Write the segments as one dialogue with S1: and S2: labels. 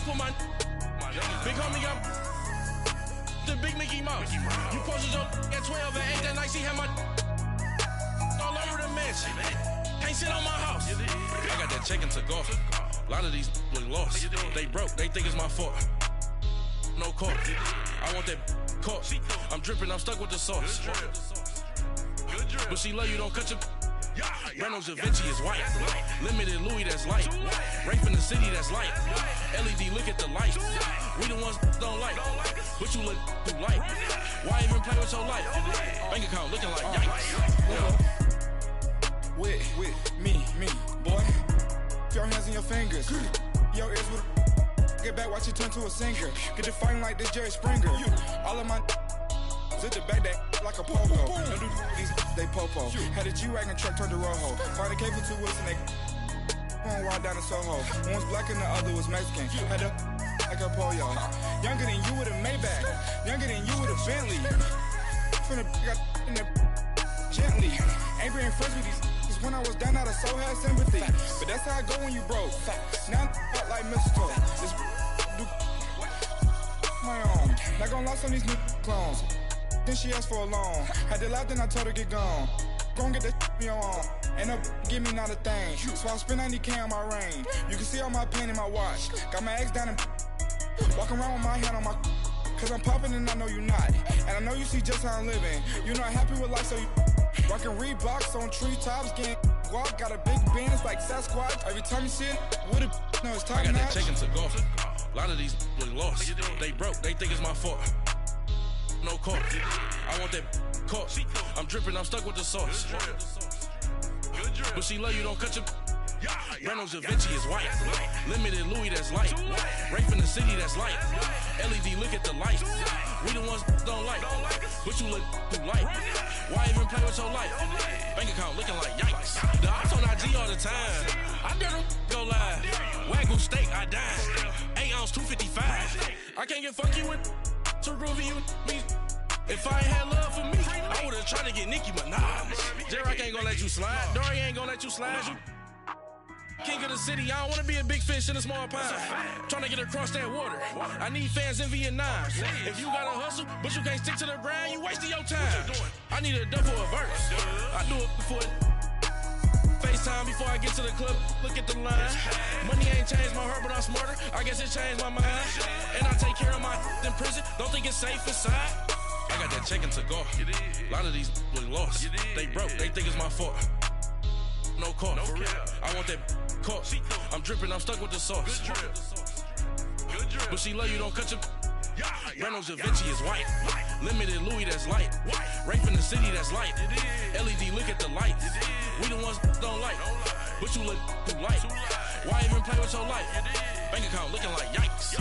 S1: put my big homie got the big Mickey Mouse. You posted your at 12 and 8 that night, she had my all over the mansion. Can't sit on my house. I got that chicken to go. A lot of these look lost. They broke, they think it's my fault. No court. I want that caught. I'm dripping, I'm stuck with the sauce. But she love you, don't cut your. Reynolds Da Vinci is white. Limited Louis, that's light. Rape in the city, that's light. LED, look at the light. We the ones don't like. But you look too light. Why even play with your life? Bank account looking like yikes. Yeah.
S2: With me, boy. Your hands and your fingers. Your ears with get back, watch you turn to a singer. Get to fighting like this Jerry Springer. All of my at the back that like a pogo. Don't do these they popo. Had a G-Wagon truck turned to Rojo. Find a cable 2 wheels and they going wild down in Soho. One was black and the other was Mexican. Had a like a pollo. Younger than you with a Maybach. Younger than you with a Bentley. From the got in the gently. Ain't being friends with these when I was down out of so had sympathy. But that's how I go when you broke. Now I'm like mistletoe. This do my own. Not gonna lie on these new clones. Then she asked for a loan. Had to laugh, then I told her get gone. Gon' get that me on. Ain't up, give me not a thing. So I spend 90K on my range. You can see all my pain in my watch. Got my ex down and walking around with my hand on my. Cause I'm popping and I know you not. And I know you see just how I'm living. You're not happy with life, so you rockin' Reeboks on treetops, getting walk. Got a big Benz like Sasquatch. Every time you see it, with a no, it's time.
S1: I got that chicken to go. A lot of these look lost. They broke, they think it's my fault. No court. I want that caught. I'm dripping, I'm stuck with the sauce. But she love you, don't cut your. Reynolds Da Vinci is white. Limited Louis, that's light. Rape in the city, that's light. LED, look at the light. We the ones don't like. But you look too light. Why even play with your life? Bank account looking like yikes. The ops on IG all the time. I dare them go live. Wagyu steak, I dine. 8 ounce, 255. I can't get funky with too groovy you me. If I ain't had love for me, I would've tried to get Nicki Minaj. J-Rock ain't gonna let you slide. Dory ain't gonna let you slide. You king of the city, I don't wanna be a big fish in a small pond. Trying to get across that water. I need fans in Vietnam. If you gotta hustle, but you can't stick to the grind, you wasting your time. I need a double a verse. I do it before FaceTime before I get to the club. Look at the line. Money ain't changed my heart, but I'm smarter. I guess it changed my mind. And I take care of my in prison. Don't think it's safe inside. I got that chicken to go. A lot of these look lost. They broke, they think it's my fault. No court, for real. I want that caught. I'm dripping, I'm stuck with the sauce. But she love you, don't cut your. Reynolds Da Vinci is white. Limited Louis, that's light. Rape in the city, that's light. LED, look at the light. We the ones don't like. But you look too light. Why even play with your life? Bank account looking like yikes.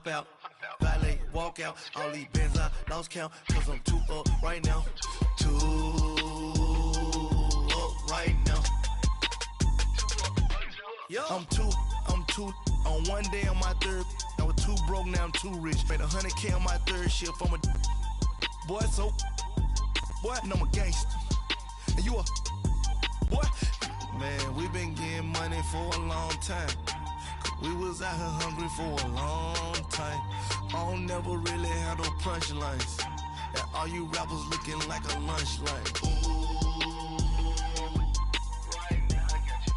S3: Out, valet, walk out, all these bins I lost count, cause I'm too up right now, too up right now. I'm too, on one day on my third, I was too broke, now I'm too rich, made 100K on my third shift, I'm a boy, so, boy, and I'm a gangster, and you a, boy, man, we been getting money for a long time. We was out here hungry for a long time. I don't never really have no punchlines. And all you rappers looking like a lunch line. Right now, I got you.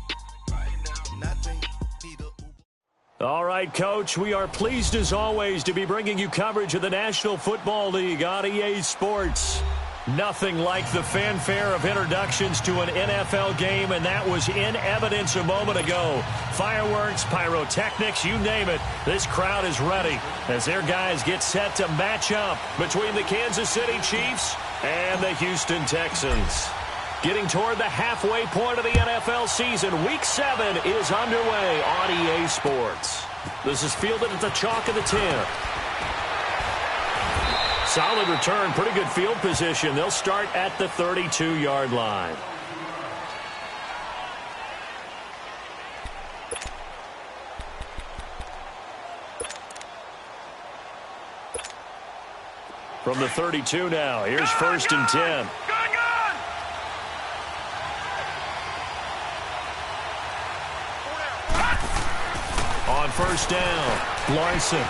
S3: Right now, nothing. Need a Uber.
S4: All right, Coach, we are pleased as always to be bringing you coverage of the National Football League on EA Sports. Nothing like the fanfare of introductions to an NFL game, and that was in evidence a moment ago. Fireworks, pyrotechnics, you name it. This crowd is ready as their guys get set to match up between the Kansas City Chiefs and the Houston Texans. Getting toward the halfway point of the NFL season, Week 7 is underway on EA Sports. This is fielded at the chalk of the 10. Solid return, pretty good field position. They'll start at the 32-yard line. From the 32 now, here's first and 10. On first down, Larson.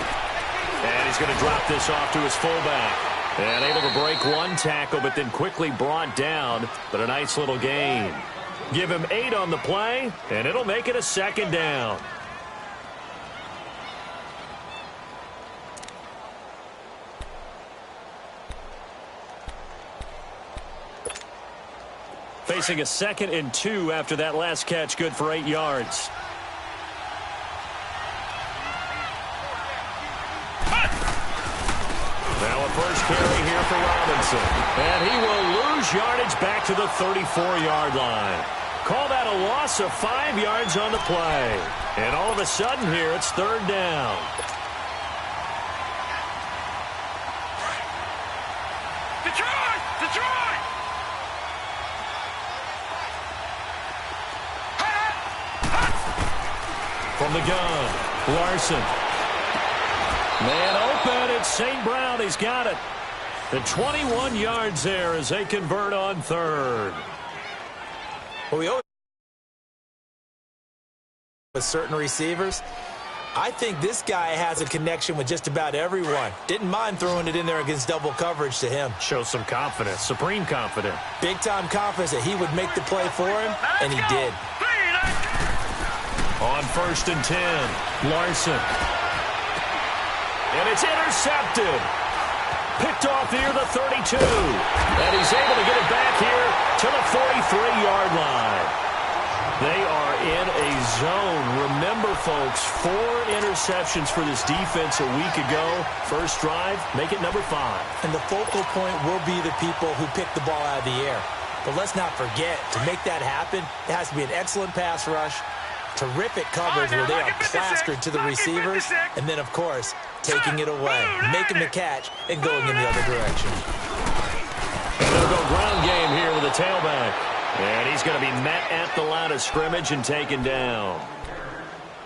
S4: And he's going to drop this off to his fullback. And able to break one tackle, but then quickly brought down. But a nice little gain. Give him 8 on the play, and it'll make it a second down. Facing a 2nd and 2 after that last catch, good for 8 yards. Now a first carry here for Robinson. And he will lose yardage back to the 34-yard line. Call that a loss of 5 yards on the play. And all of a sudden here, it's 3rd down.
S5: Detroit! Detroit!
S4: From the gun, Larson. Man open, it's St. Brown. He's got it. The 21 yards there as they convert on 3rd.
S6: Well, we always with certain receivers. I think this guy has a connection with just about everyone. Didn't mind throwing it in there against double coverage to him.
S4: Shows some confidence, supreme confidence.
S6: Big-time confidence that he would make the play for him, and he did.
S4: On first and 10, Larson. And it's intercepted. Picked off near the 32. And he's able to get it back here to the 43-yard line. They are in a zone. Remember, folks, 4 interceptions for this defense a week ago. First drive, make it number 5.
S6: And the focal point will be the people who pick the ball out of the air. But let's not forget, to make that happen, it has to be an excellent pass rush, terrific coverage where they are plastered to the receivers, and then, of course, taking it away, making the catch, and going in the other direction.
S4: And they'll go ground game here with a tailback. And he's going to be met at the line of scrimmage and taken down.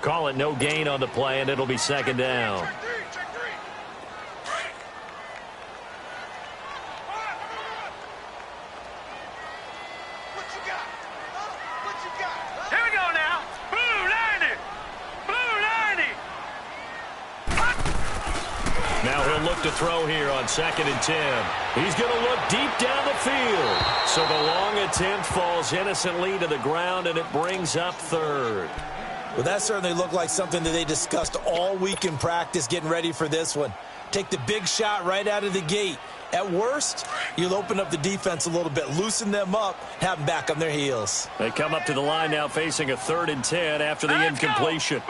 S4: Call it no gain on the play, and it'll be 2nd down.
S5: Here we go now. Blue 90. Blue 90.
S4: Now he'll look to throw here on 2nd and 10. He's going to look deep down the field. So the long attempt falls innocently to the ground, and it brings up 3rd.
S6: Well, that certainly looked like something that they discussed all week in practice getting ready for this one. Take the big shot right out of the gate. At worst, you'll open up the defense a little bit, loosen them up, have them back on their heels.
S4: They come up to the line now facing a 3rd and 10 after the incompletion.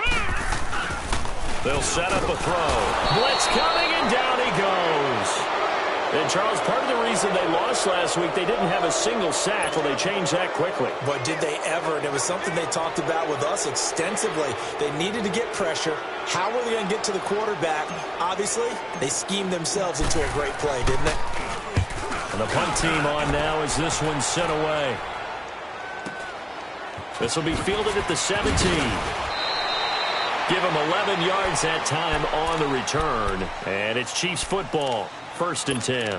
S4: They'll set up a throw. Blitz coming, and down he goes. And, Charles, part of the reason they lost last week, they didn't have a single sack. Well, they changed that quickly.
S6: But did they ever? And it was something they talked about with us extensively. They needed to get pressure. How were they going to get to the quarterback? Obviously, they schemed themselves into a great play, didn't they?
S4: And the punt team on now as this one's sent away. This will be fielded at the 17. Give them 11 yards that time on the return. And it's Chiefs football. 1st and 10.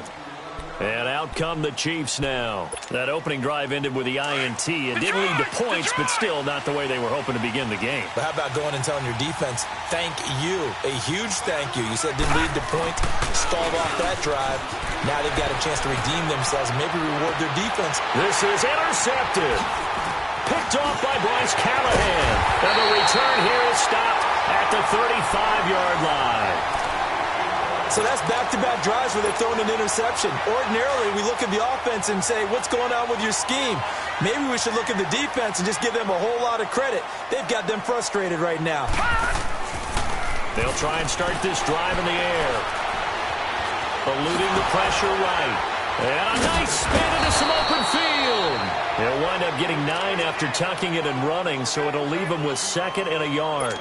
S4: And out come the Chiefs now. That opening drive ended with the INT. It didn't lead to points, but still not the way they were hoping to begin the game.
S6: But how about going and telling your defense, thank you, a huge thank you. You said it didn't lead to points, stalled off that drive. Now they've got a chance to redeem themselves and maybe reward their defense.
S4: This is intercepted. Picked off by Bryce Callahan. And the return here is stopped at the 35-yard line.
S6: So that's back-to-back drives where they've thrown an interception. Ordinarily, we look at the offense and say, what's going on with your scheme? Maybe we should look at the defense and just give them a whole lot of credit. They've got them frustrated right now.
S4: They'll try and start this drive in the air. Eluding the pressure right. And a nice spin into some open field. They'll wind up getting 9 after tucking it and running, so it'll leave them with 2nd and a yard.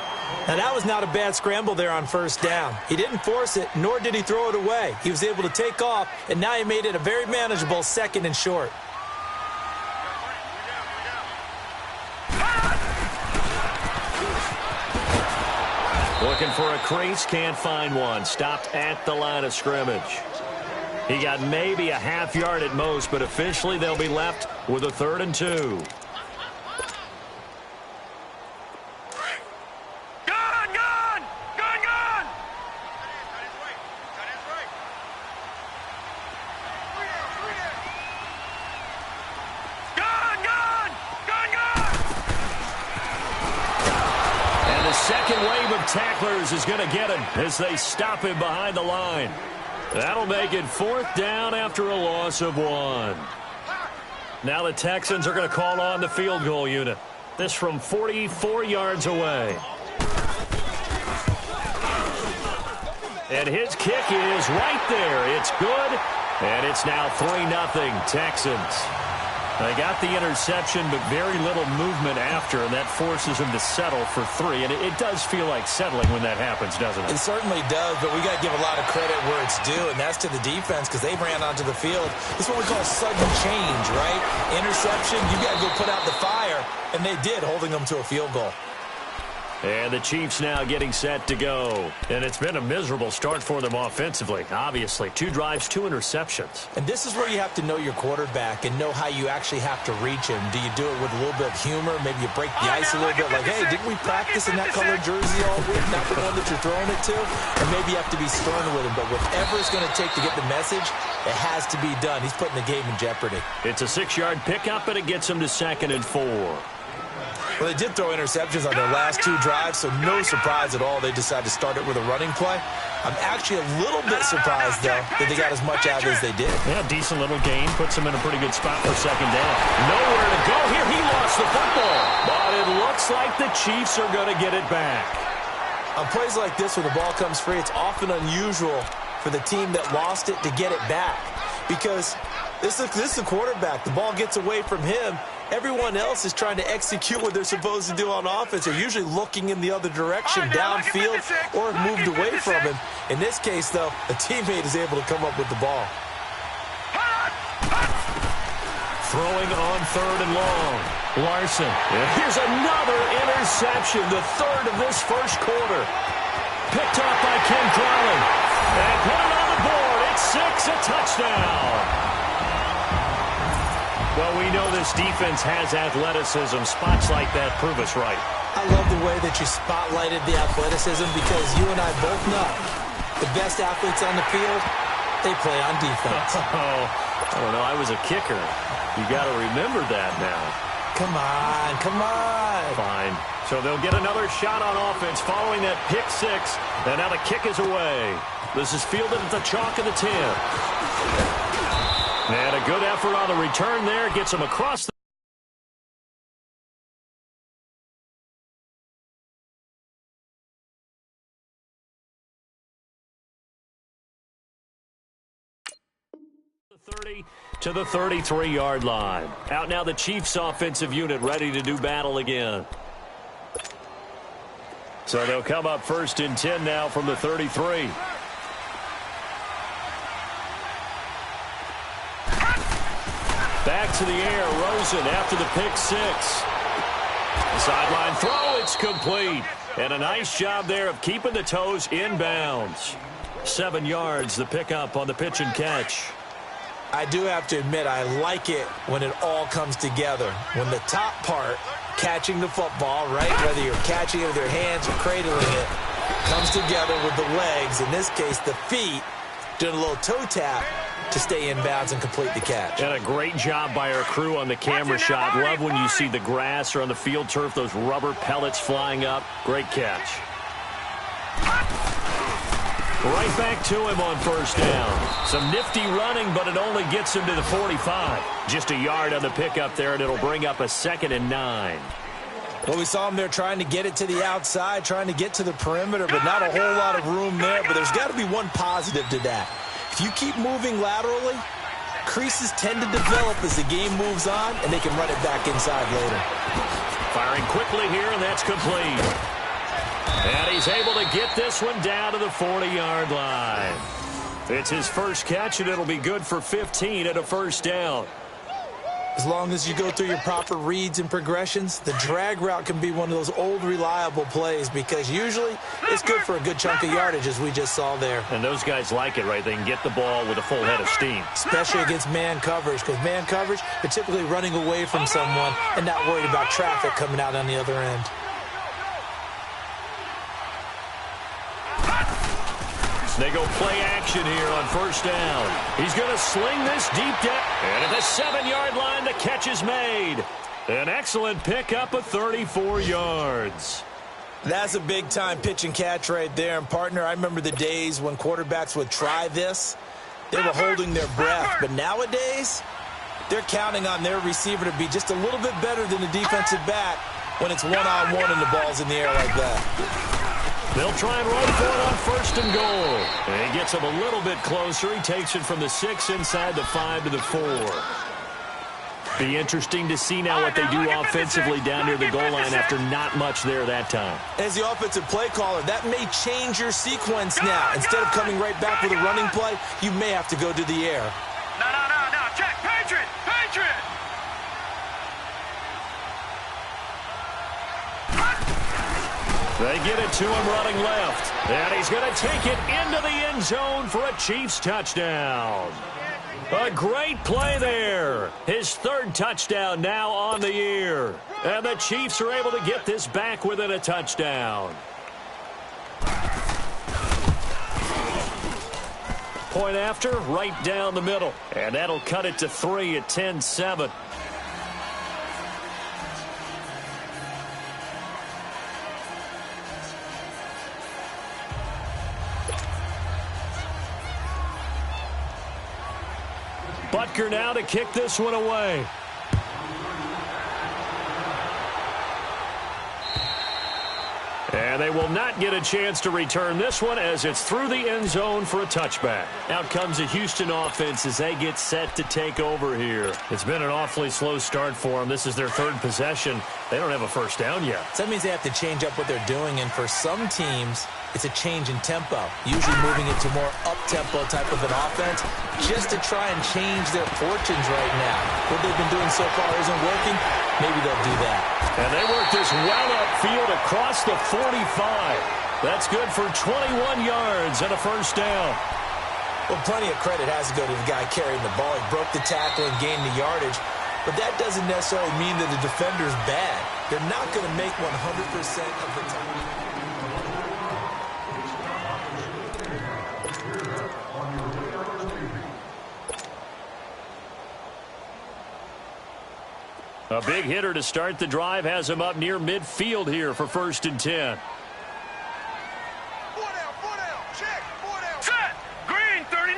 S6: Now, that was not a bad scramble there on 1st down. He didn't force it, nor did he throw it away. He was able to take off, and now he made it a very manageable 2nd and short.
S4: Looking for a crease, can't find one. Stopped at the line of scrimmage. He got maybe a half yard at most, but officially they'll be left with a 3rd and 2. Tacklers is going to get him as they stop him behind the line. That'll make it 4th down after a loss of 1. Now the Texans are going to call on the field goal unit. This from 44 yards away. And his kick is right there. It's good, and it's now 3-0 Texans. They got the interception, but very little movement after, and that forces them to settle for 3. And it does feel like settling when that happens, doesn't it?
S6: It certainly does, but we got to give a lot of credit where it's due, and that's to the defense because they ran onto the field. This is what we call sudden change, right? Interception, you got to go put out the fire, and they did, holding them to a field goal.
S4: And the Chiefs now getting set to go. And it's been a miserable start for them offensively, obviously. 2 drives, 2 interceptions.
S6: And this is where you have to know your quarterback and know how you actually have to reach him. Do you do it with a little bit of humor? Maybe you break the ice a little bit like, hey, didn't we practice in that colored jersey all week? Not the one that you're throwing it to? Or maybe you have to be stern with him. But whatever it's going to take to get the message, it has to be done. He's putting the game in jeopardy.
S4: It's a 6-yard pickup, and it gets him to 2nd and 4.
S6: Well, they did throw interceptions on their last 2 drives, so no surprise at all they decided to start it with a running play. I'm actually a little bit surprised, though, that they got as much out as they did.
S4: Yeah, decent little gain. Puts them in a pretty good spot for 2nd down. Nowhere to go here. He lost the football. But it looks like the Chiefs are going to get it back.
S6: On plays like this, when the ball comes free, it's often unusual for the team that lost it to get it back. Because this is the quarterback. The ball gets away from him. Everyone else is trying to execute what they're supposed to do on offense. They're usually looking in the other direction, downfield, or have moved away from him. In this case, though, a teammate is able to come up with the ball.
S4: Throwing on 3rd and long. Larson. And here's another interception, the 3rd of this first quarter. Picked off by Ken Crowley. And put it on the board. It's 6, a touchdown. Well, we know this defense has athleticism. Spots like that prove us right.
S6: I love the way that you spotlighted the athleticism because you and I both know the best athletes on the field, they play on defense.
S4: Oh, I don't know. I was a kicker. You got to remember that now.
S6: Come on, come on.
S4: Fine. So they'll get another shot on offense following that pick 6. And now the kick is away. This is fielded at the chalk of the 10. And a good effort on the return there. Gets him across the... the 30 to the 33-yard line. Out now the Chiefs offensive unit ready to do battle again. So they'll come up 1st and 10 now from the 33. Back to the air, Rosen after the pick 6. Sideline throw, it's complete. And a nice job there of keeping the toes in bounds. 7 yards, the pickup on the pitch and catch.
S6: I do have to admit, I like it when it all comes together. When the top part, catching the football, right, whether you're catching it with your hands or cradling it, comes together with the legs, in this case the feet, doing a little toe tap to stay in bounds and complete the catch.
S4: And a great job by our crew on the camera shot. Love when you see the grass or on the field turf, those rubber pellets flying up. Great catch. Right back to him on first down. Some nifty running, but it only gets him to the 45. Just a yard on the pickup there, and it'll bring up a 2nd and 9.
S6: Well, we saw him there trying to get it to the outside, trying to get to the perimeter, but not a whole lot of room there. But there's got to be one positive to that. If you keep moving laterally, creases tend to develop as the game moves on, and they can run it back inside later.
S4: Firing quickly here, and that's complete. And he's able to get this one down to the 40-yard line. It's his first catch, and it'll be good for 15 at a first down.
S6: As long as you go through your proper reads and progressions, the drag route can be one of those old reliable plays because usually it's good for a good chunk of yardage, as we just saw there.
S4: And those guys like it, right? They can get the ball with a full head of steam.
S6: Especially against man coverage, because man coverage, they're typically running away from someone and not worried about traffic coming out on the other end.
S4: They go play action here on first down. He's going to sling this deep down. And at the 7-yard line, the catch is made. An excellent pickup of 34 yards.
S6: That's a big-time pitch and catch right there. And, partner, I remember the days when quarterbacks would try this. They were holding their breath. But nowadays, they're counting on their receiver to be just a little bit better than the defensive back when it's one-on-one and the ball's in the air like that.
S4: They'll try and run for it on first and goal. And he gets him a little bit closer. He takes it from the 6 inside the 5 to the 4. Be interesting to see now what they do offensively down near the goal line after not much there that time.
S6: As the offensive play caller, that may change your sequence now. Instead of coming right back with a running play, you may have to go to the air.
S5: No. Check. Patriot.
S4: They get it to him running left. And he's going to take it into the end zone for a Chiefs touchdown. A great play there. His 3rd touchdown now on the year. And the Chiefs are able to get this back within a touchdown. Point after, right down the middle. And that'll cut it to 3 at 10-7. Butker now to kick this one away. And they will not get a chance to return this one as it's through the end zone for a touchback. Out comes the Houston offense as they get set to take over here. It's been an awfully slow start for them. This is their 3rd possession. They don't have a first down yet.
S6: So that means they have to change up what they're doing, and for some teams, it's a change in tempo, usually moving it to more up-tempo type of an offense just to try and change their fortunes right now. What they've been doing so far isn't working. Maybe they'll do that.
S4: And they work this well upfield across the 45. That's good for 21 yards and a first down.
S6: Well, plenty of credit has to go to the guy carrying the ball. He broke the tackle and gained the yardage. But that doesn't necessarily mean that the defender's bad. They're not going to make 100% of the time.
S4: A big hitter to start the drive has him up near midfield here for 1st and 10.
S5: Set. Green, 39.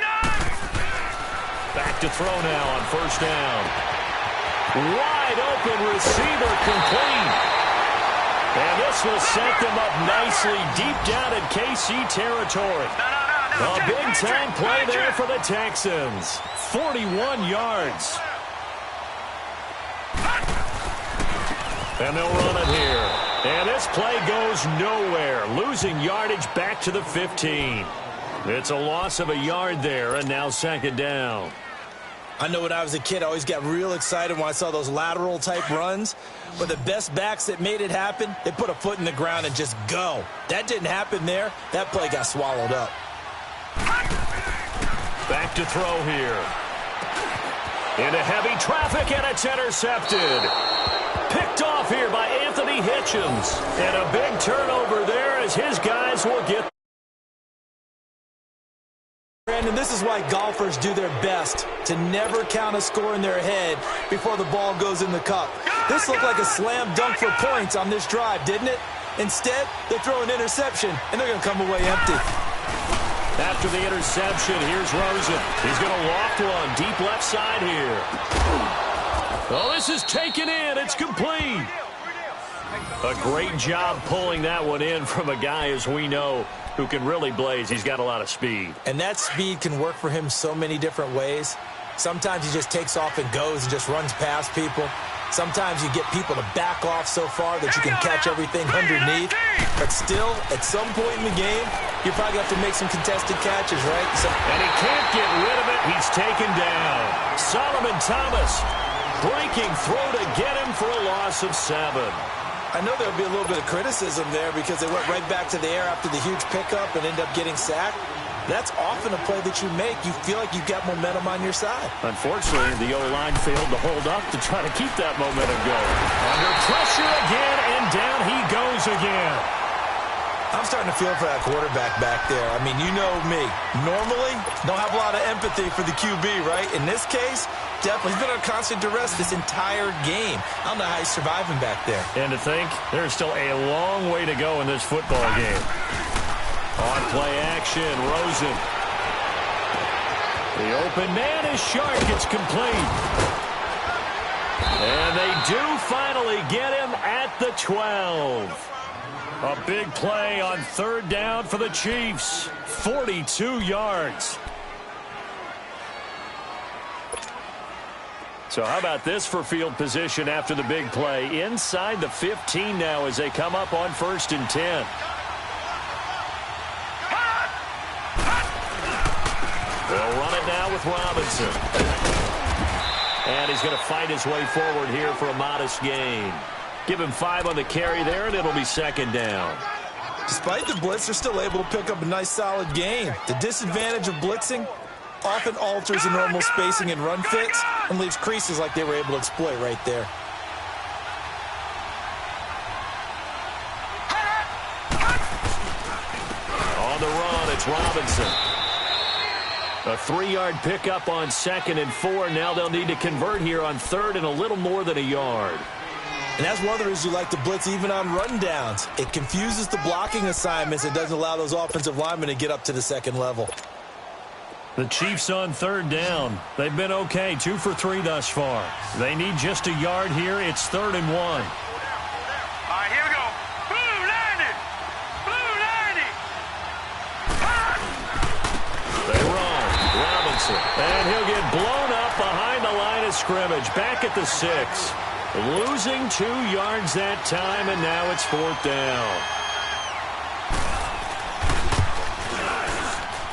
S4: Back to throw now on first down. Wide open receiver complete. And this will set them up nicely deep down in KC territory. A big-time play there for the Texans. 41 yards. And they'll run it here. And this play goes nowhere. Losing yardage back to the 15. It's a loss of a yard there, and now 2nd down.
S6: I know when I was a kid, I always got real excited when I saw those lateral-type runs. But the best backs that made it happen, they put a foot in the ground and just go. That didn't happen there. That play got swallowed up.
S4: Back to throw here. Into heavy traffic, and it's intercepted. Picked off here by Anthony Hitchens. And a big turnover there as his guys will get.
S6: And this is why golfers do their best to never count a score in their head before the ball goes in the cup. This looked like a slam dunk for points on this drive, didn't it? Instead, they throw an interception, and they're going to come away empty.
S4: After the interception, here's Rosen. He's going to loft one deep left side here. Oh, this is taken in. It's complete. A great job pulling that one in from a guy, as we know, who can really blaze. He's got a lot of speed.
S6: And that speed can work for him so many different ways. Sometimes he just takes off and goes and just runs past people. Sometimes you get people to back off so far that you can catch everything underneath. But still, at some point in the game, you probably have to make some contested catches, right?
S4: And he can't get rid of it. He's taken down. Solomon Thomas breaking through to get him for a loss of 7.
S6: I know there'll be a little bit of criticism there because they went right back to the air after the huge pickup and ended up getting sacked. That's often a play that you make. You feel like you've got momentum on your side.
S4: Unfortunately, the O-line failed to hold up to try to keep that momentum going. Under pressure again, and down he goes again.
S6: I'm starting to feel for that quarterback back there. I mean, you know me. Normally, don't have a lot of empathy for the QB, right? In this case, definitely. He's been under constant duress this entire game. I don't know how he's surviving back there.
S4: And to think, there's still a long way to go in this football game. On play action, Rosen. The open man is Shark. It's complete. And they do finally get him at the 12. A big play on 3rd down for the Chiefs. 42 yards. So how about this for field position after the big play? Inside the 15 now as they come up on 1st and 10. They'll run it now with Robinson. And he's going to fight his way forward here for a modest gain. Give him 5 on the carry there, and it'll be 2nd down.
S6: Despite the blitz, they're still able to pick up a nice, solid gain. The disadvantage of blitzing often alters the normal spacing and run fits and leaves creases like they were able to exploit right there.
S4: On the run, it's Robinson. A 3-yard pickup on 2nd and 4. Now they'll need to convert here on 3rd and a little more than a yard.
S6: And that's one of the reasons you like to blitz even on rundowns. It confuses the blocking assignments. It doesn't allow those offensive linemen to get up to the 2nd level.
S4: The Chiefs on 3rd down. They've been okay, 2 for 3 thus far. They need just a yard here. It's 3rd and 1.
S5: All right, here we go. Blue 90. Blue 90.
S4: They run. Robinson. And he'll get blown up behind the line of scrimmage. Back at the 6. Losing 2 yards that time, and now it's 4th down.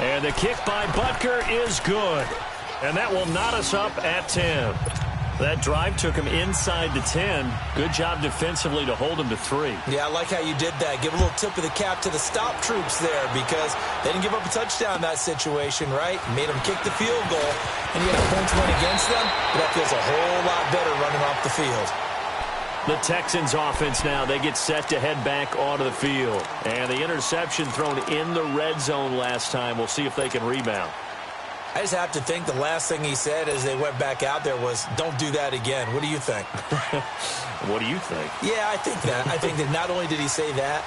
S4: And the kick by Butker is good. And that will knot us up at 10. That drive took him inside the 10. Good job defensively to hold him to 3.
S6: Yeah, I like how you did that. Give a little tip of the cap to the stop troops there because they didn't give up a touchdown in that situation, right? Made them kick the field goal, and you had points went against them, but that feels a whole lot better running off the field.
S4: The Texans offense now, they get set to head back onto the field. And the interception thrown in the red zone last time. We'll see if they can rebound.
S6: I just have to think the last thing he said as they went back out there was, don't do that again. What do you think?
S4: What do you think?
S6: Yeah, I think that. I think that not only did he say that,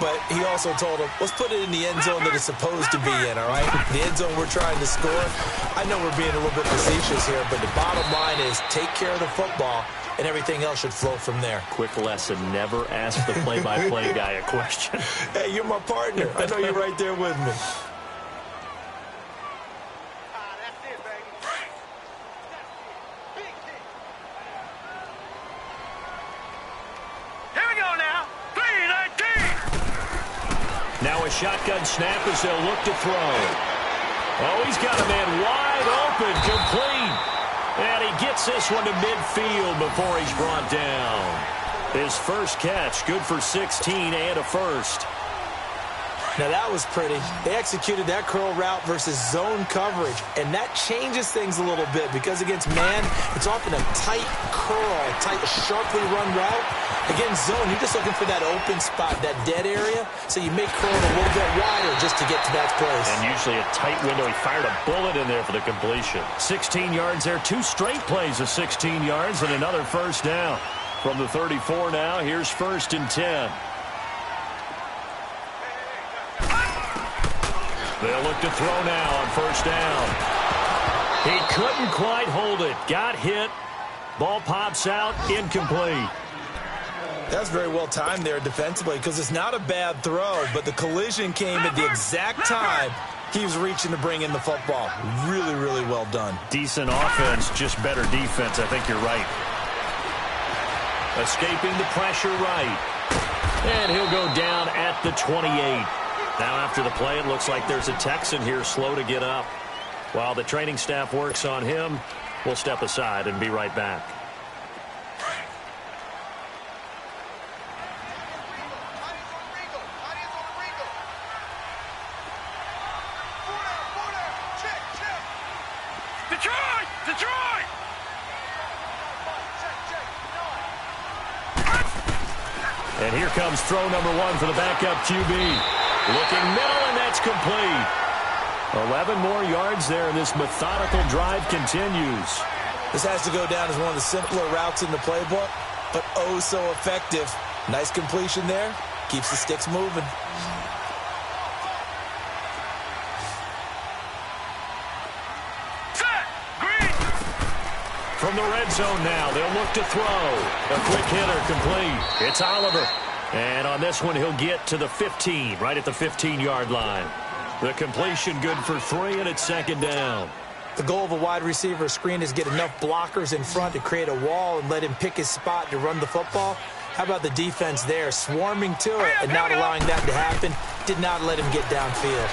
S6: but he also told him, let's put it in the end zone that it's supposed to be in, all right? The end zone we're trying to score. I know we're being a little bit facetious here, but the bottom line is take care of the football, and everything else should flow from there.
S4: Quick lesson, never ask the play-by-play guy a question.
S6: Hey, you're my partner. I know you're right there with me.
S4: Now a shotgun snap as they'll look to throw. Oh, he's got a man wide open, complete. And he gets this one to midfield before he's brought down. His first catch, good for 16 and a first.
S6: Now that was pretty. They executed that curl route versus zone coverage, and that changes things a little bit because against man, it's often a tight curl, tight, sharply run route. Against zone, you're just looking for that open spot, that dead area, so you make curl a little bit wider just to get to that place.
S4: And usually a tight window. He fired a bullet in there for the completion. 16 yards there, 2 straight plays of 16 yards and another first down. From the 34 now, here's 1st and 10. They'll look to throw now on first down. He couldn't quite hold it. Got hit. Ball pops out. Incomplete.
S6: That's very well timed there defensively because it's not a bad throw, but the collision came at the exact time he was reaching to bring in the football. Really, really well done.
S4: Decent offense, just better defense. I think you're right. Escaping the pressure right. And he'll go down at the 28. Now after the play, it looks like there's a Texan here slow to get up. While the training staff works on him, we'll step aside and be right back.
S5: Detroit! Detroit!
S4: And here comes throw number 1 for the backup QB. Looking middle, and that's complete. 11 more yards there, and this methodical drive continues.
S6: This has to go down as one of the simpler routes in the playbook, but oh so effective. Nice completion there. Keeps the sticks moving.
S5: Set! Green!
S4: From the red zone now, they'll look to throw. A quick hitter complete. It's Oliver. And on this one, he'll get to the 15, right at the 15-yard line. The completion good for 3, and it's second down.
S6: The goal of a wide receiver screen is get enough blockers in front to create a wall and let him pick his spot to run the football. How about the defense there, swarming to it and not allowing that to happen? Did not let him get downfield.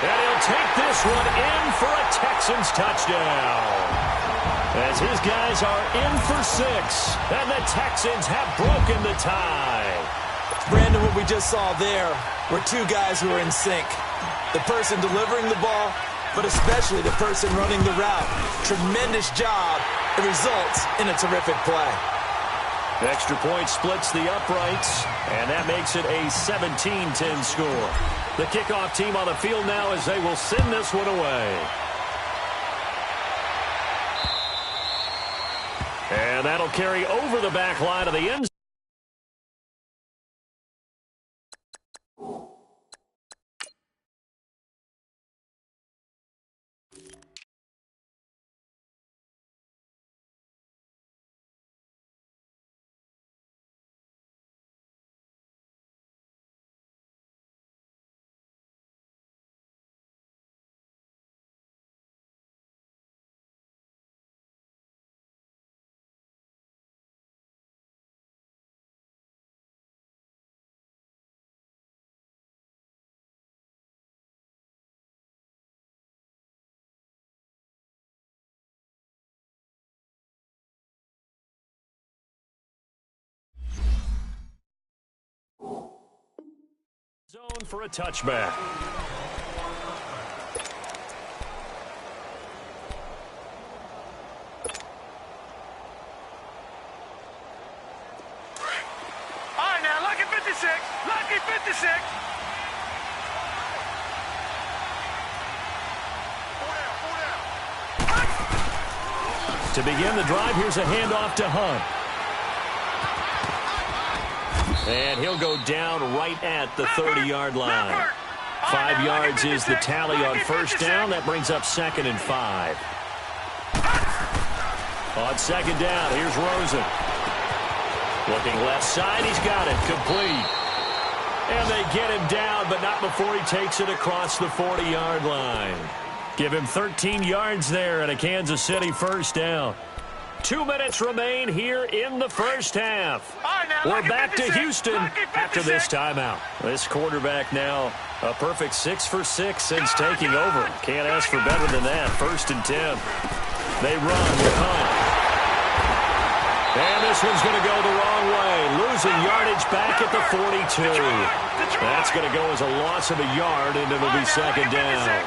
S4: And he'll take this one in for a Texans touchdown. As his guys are in for 6, and the Texans have broken the tie.
S6: Brandon, what we just saw there were 2 guys who are in sync. The person delivering the ball, but especially the person running the route. Tremendous job. It results in a terrific play.
S4: Extra point splits the uprights, and that makes it a 17-10 score. The kickoff team on the field now as they will send this one away. And that'll carry over the back line of the end. Zone for a touchback.
S5: All right, now, lucky 56. Lucky 56.
S4: To begin the drive, here's a handoff to Hunt. And he'll go down right at the 30-yard line. 5 yards is the tally on first down. That brings up 2nd and 5. On second down, here's Rosen. Looking left side, he's got it, complete. And they get him down, but not before he takes it across the 40-yard line. Give him 13 yards there and a Kansas City first down. 2 minutes remain here in the first half. We're back to Houston after this timeout. This quarterback now a perfect 6 for 6 since taking over. Can't ask for better than that. 1st and 10. They run with Hunt. And this one's going to go the wrong way. Losing yardage back at the 42. That's going to go as a loss of a yard, and it'll be second down.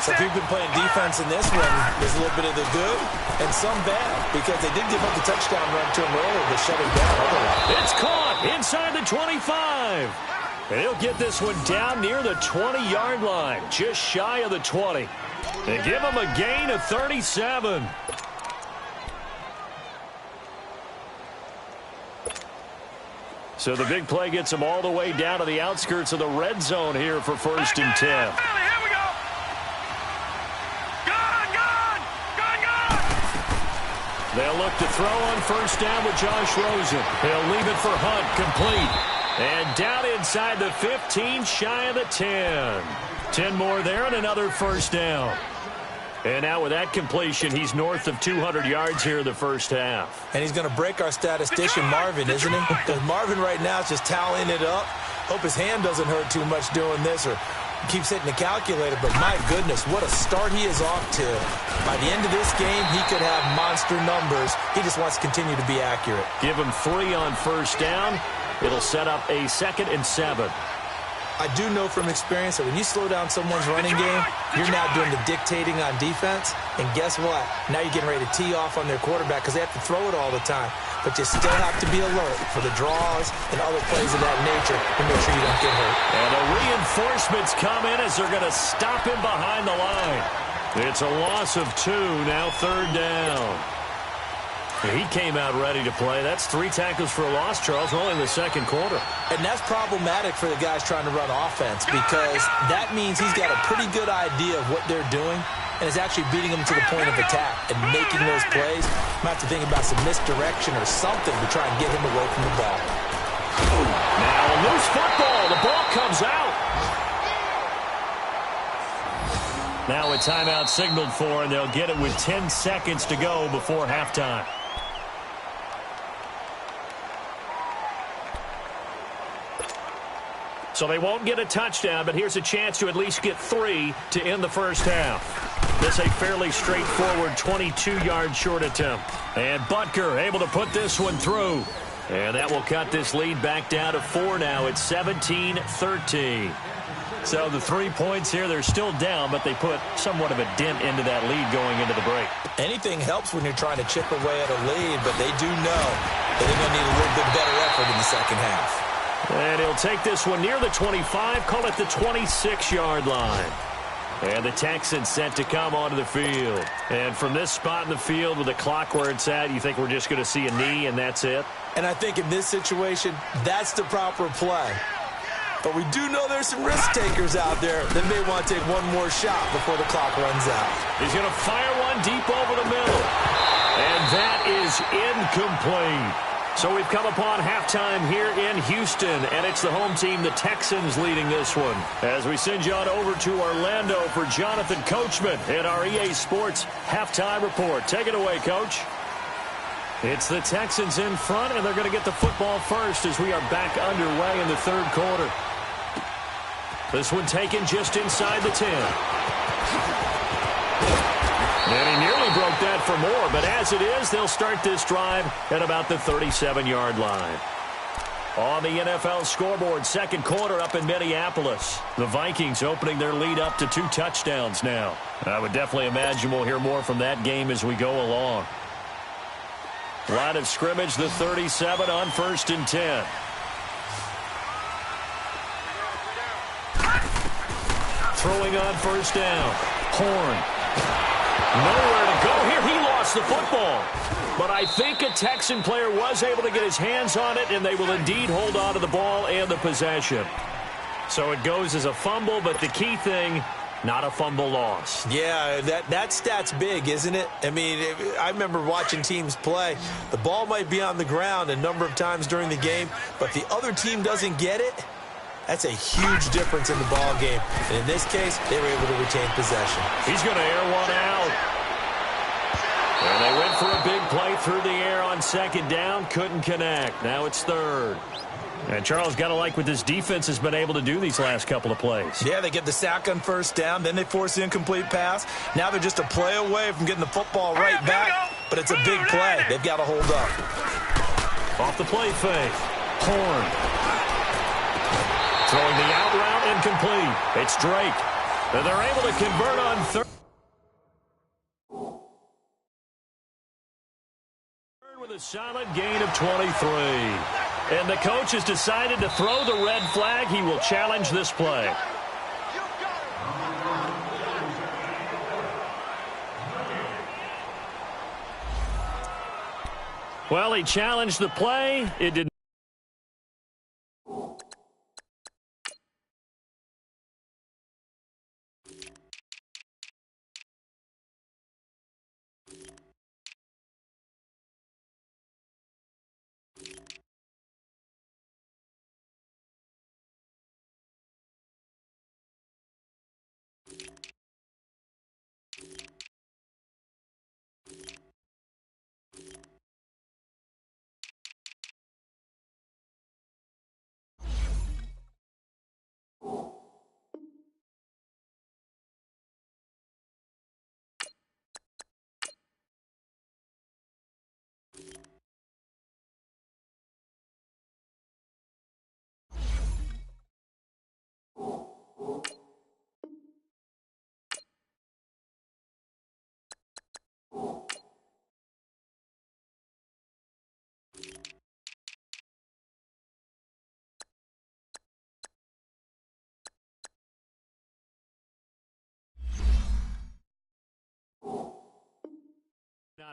S6: So if you've been playing defense in this one, there's a little bit of the good and some bad because they did give up the touchdown run to him earlier, but shut him down otherwise.
S4: It's caught inside the 25. And he'll get this one down near the 20-yard line, just shy of the 20. They give him a gain of 37. So the big play gets them all the way down to the outskirts of the red zone here for 1st and 10.
S5: Here we go. Gone.
S4: They'll look to throw on 1st down with Josh Rosen. He'll leave it for Hunt, complete. And down inside the 15, shy of the 10. 10 more there and another 1st down. And now with that completion, he's north of 200 yards here in the first half.
S6: And he's going to break our statistician Marvin, isn't he? Because Marvin right now is just tallying it up. Hope his hand doesn't hurt too much doing this or keeps hitting the calculator. But my goodness, what a start he is off to. By the end of this game, he could have monster numbers. He just wants to continue to be accurate.
S4: Give him 3 on 1st down. It'll set up a 2nd and 7.
S6: I do know from experience that when you slow down someone's running game, you're now doing the dictating on defense. And guess what? Now you're getting ready to tee off on their quarterback because they have to throw it all the time. But you still have to be alert for the draws and other plays of that nature to make sure you don't get hurt.
S4: And the reinforcements come in as they're going to stop him behind the line. It's a loss of 2, now 3rd down. He came out ready to play. That's 3 tackles for a loss, Charles, only in the 2nd quarter.
S6: And that's problematic for the guys trying to run offense because that means he's got a pretty good idea of what they're doing and is actually beating them to the point of attack and making those plays. Might have to think about some misdirection or something to try and get him away from the ball.
S4: Now a loose football. The ball comes out. Now a timeout signaled for, and they'll get it with 10 seconds to go before halftime. So they won't get a touchdown, but here's a chance to at least get 3 to end the first half. This a fairly straightforward 22-yard short attempt. And Butker able to put this one through. And that will cut this lead back down to 4 now. It's 17-13. So the 3 points here, they're still down, but they put somewhat of a dent into that lead going into the break.
S6: Anything helps when you're trying to chip away at a lead, but they do know that they're going to need a little bit better effort in the second half.
S4: And he'll take this one near the 25, call it the 26-yard line. And the Texans set to come onto the field. And from this spot in the field with the clock where it's at, you think we're just going to see a knee and that's it?
S6: And I think in this situation, that's the proper play. But we do know there's some risk takers out there that may want to take one more shot before the clock runs out.
S4: He's going to fire one deep over the middle. And that is incomplete. So we've come upon halftime here in Houston, and it's the home team, the Texans, leading this one. As we send you on over to Orlando for Jonathan Coachman in our EA Sports Halftime Report. Take it away, Coach. It's the Texans in front, and they're going to get the football first as we are back underway in the 3rd quarter. This one taken just inside the 10. And he nearly broke that for more, but as it is, they'll start this drive at about the 37-yard line. On the NFL scoreboard, 2nd quarter up in Minneapolis. The Vikings opening their lead up to 2 touchdowns now. I would definitely imagine we'll hear more from that game as we go along. Line of scrimmage, the 37 on 1st and 10. Throwing on 1st down. Horn. Nowhere to go here. He lost the football. But I think a Texan player was able to get his hands on it, and they will indeed hold on to the ball and the possession. So it goes as a fumble, but the key thing, not a fumble loss.
S6: Yeah, that stat's big, isn't it? I mean, I remember watching teams play. The ball might be on the ground a number of times during the game, but if the other team doesn't get it, that's a huge difference in the ball game. And in this case, they were able to retain possession.
S4: He's going to air one out. And they went for a big play through the air on 2nd down. Couldn't connect. Now it's 3rd. And Charles, got to like what this defense has been able to do these last couple of plays.
S6: Yeah, they get the sack on 1st down. Then they force the incomplete pass. Now they're just a play away from getting the football right back. But it's a big play. They've got to hold up.
S4: Off the play fake. Horn. Throwing the out route incomplete. It's Drake. And they're able to convert on 3rd. With a solid gain of 23. And the coach has decided to throw the red flag. He will challenge this play. Well, he challenged the play. It did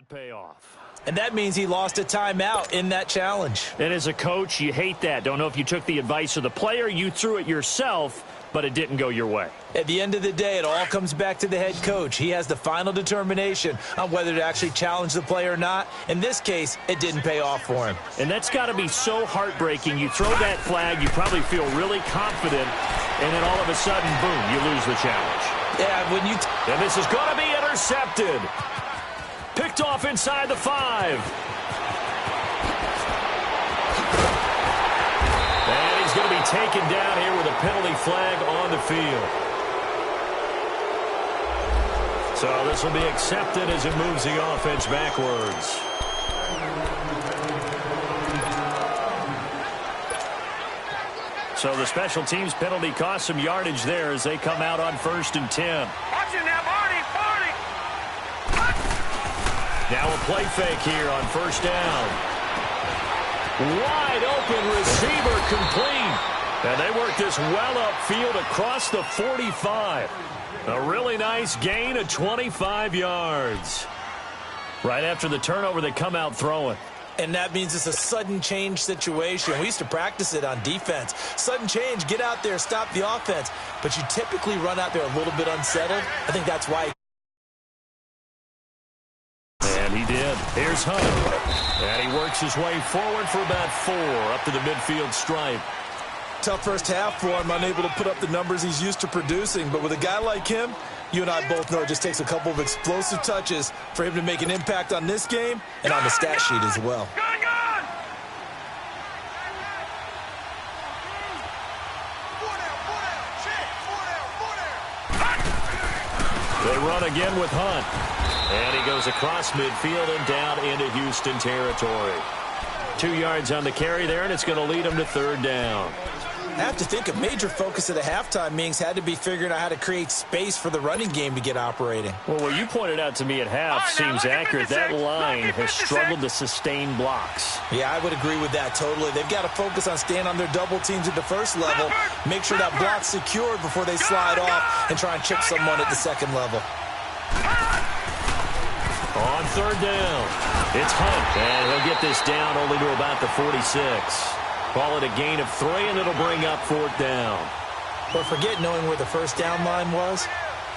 S4: not pay off.
S6: And that means he lost a timeout in that challenge.
S4: And as a coach, you hate that. Don't know if you took the advice of the player, you threw it yourself, but it didn't go your way.
S6: At the end of the day, it all comes back to the head coach. He has the final determination on whether to actually challenge the play or not. In this case, it didn't pay off for him.
S4: And that's got to be so heartbreaking. You throw that flag, you probably feel really confident, and then all of a sudden, boom, you lose the challenge.
S6: Yeah, when you...
S4: And this is going to be intercepted. Picked off inside the 5. And he's going to be taken down here with a penalty flag on the field. So this will be accepted as it moves the offense backwards. So the special teams penalty cost some yardage there as they come out on 1st and 10.
S5: Watch it now, Barney.
S4: Now a play fake here on 1st down. Wide open receiver complete. And they work this well upfield across the 45. A really nice gain of 25 yards. Right after the turnover, they come out throwing.
S6: And that means it's a sudden change situation. We used to practice it on defense. Sudden change, get out there, stop the offense. But you typically run out there a little bit unsettled. I think that's why.
S4: And he did. Here's Hunt. And he works his way forward for about 4 up to the midfield stripe.
S6: Tough first half for him, unable to put up the numbers he's used to producing. But with a guy like him, you and I both know it just takes a couple of explosive touches for him to make an impact on this game and on the stat sheet as well.
S4: They run again with Hunt. And he goes across midfield and down into Houston territory. 2 yards on the carry there, and it's going to lead him to 3rd down.
S6: I have to think a major focus of the halftime meetings had to be figuring out how to create space for the running game to get operating.
S4: Well, what you pointed out to me at half seems accurate. That line has struggled to sustain blocks.
S6: Yeah, I would agree with that totally. They've got to focus on staying on their double teams at the first level, make sure that block's secured before they slide off and try and chip someone at the second level.
S4: On 3rd down, it's Hunt, and he'll get this down only to about the 46. Call it a gain of 3, and it'll bring up 4th down.
S6: But forget knowing where the first down line was.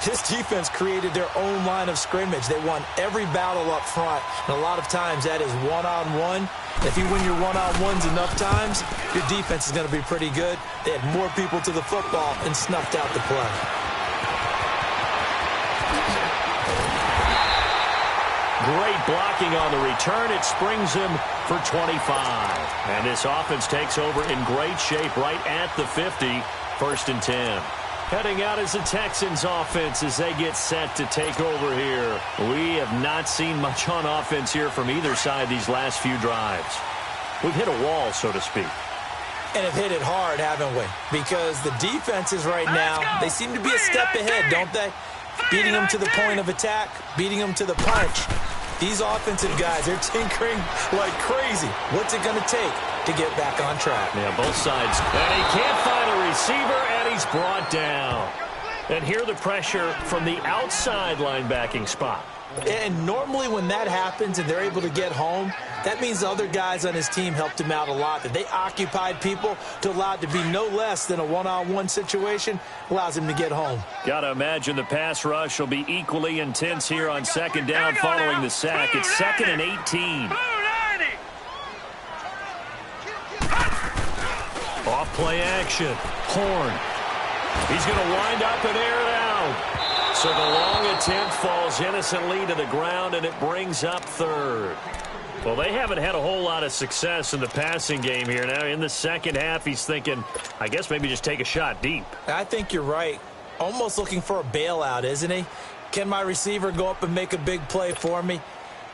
S6: This defense created their own line of scrimmage. They won every battle up front, and a lot of times that is one-on-one. If you win your one-on-ones enough times, your defense is going to be pretty good. They had more people to the football and snuffed out the play.
S4: Great blocking on the return. It springs him for 25. And this offense takes over in great shape right at the 50. 1st and 10. Heading out as the Texans offense as they get set to take over here. We have not seen much on offense here from either side these last few drives. We've hit a wall, so to speak.
S6: And have hit it hard, haven't we? Because the defenses right now, they seem to be a step ahead, don't they? Beating them to the point of attack, beating them to the punch. These offensive guys, they're tinkering like crazy. What's it going to take to get back on track?
S4: Yeah, both sides. And he can't find a receiver, and he's brought down. And here the pressure from the outside linebacking spot.
S6: And normally when that happens and they're able to get home, that means the other guys on his team helped him out a lot. That they occupied people to allow it to be no less than a one-on-one situation allows him to get home.
S4: Got to imagine the pass rush will be equally intense here on 2nd down following the sack. It's 2nd and 18. Off play action. Horn. He's going to wind up and air it out. So the long attempt falls innocently to the ground, and it brings up 3rd. Well, they haven't had a whole lot of success in the passing game here. Now, in the second half, he's thinking, I guess maybe just take a shot deep.
S6: I think you're right. Almost looking for a bailout, isn't he? Can my receiver go up and make a big play for me?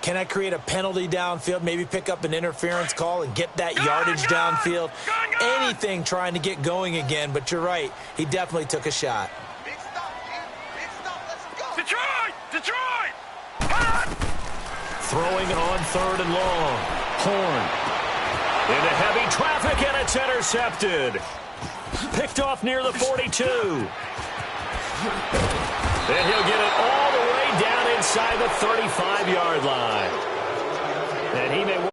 S6: Can I create a penalty downfield, maybe pick up an interference call and get that yardage downfield? Anything trying to get going again, but you're right. He definitely took a shot.
S5: Detroit!
S4: Throwing on 3rd and long. Horn. Into heavy traffic, and it's intercepted. Picked off near the 42. And he'll get it all the way down inside the 35-yard line. And he may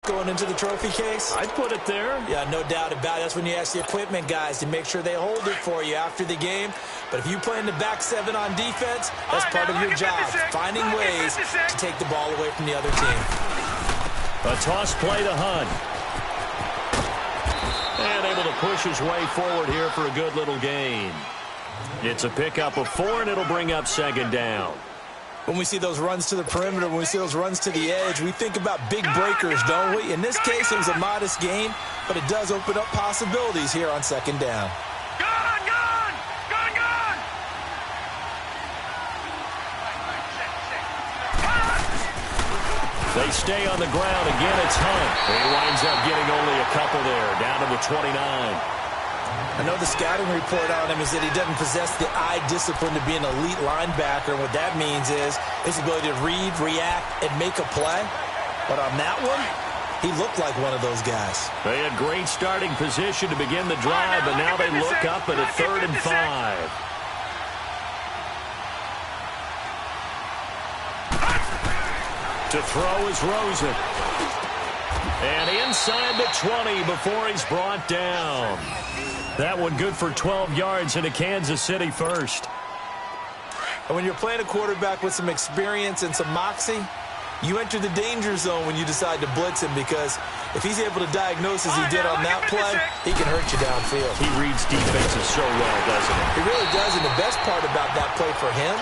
S6: going into the trophy case?
S4: I'd put it there.
S6: Yeah, no doubt about it. That's when you ask the equipment guys to make sure they hold it for you after the game. But if you play in the back seven on defense, that's part of your job, finding ways to take the ball away from the other team.
S4: A toss play to Hunt. And able to push his way forward here for a good little gain. It's a pickup of 4, and it'll bring up second down.
S6: When we see those runs to the perimeter, when we see those runs to the edge, we think about big breakers, don't we? In this case, it was a modest gain, but it does open up possibilities here on second down.
S4: They stay on the ground. Again, it's Hunt. He winds up getting only a couple there, down to the 29.
S6: I know the scouting report on him is that he doesn't possess the eye discipline to be an elite linebacker. And what that means is his ability to read, react, and make a play. But on that one, he looked like one of those guys.
S4: They had great starting position to begin the drive, but now they look up at a 3rd and 5. To throw is Rosen. And inside the 20 before he's brought down. That one good for 12 yards into Kansas City first.
S6: And when you're playing a quarterback with some experience and some moxie, you enter the danger zone when you decide to blitz him, because if he's able to diagnose as he did on that play, he can hurt you downfield.
S4: He reads defenses so well, doesn't he?
S6: He really does, and the best part about that play for him,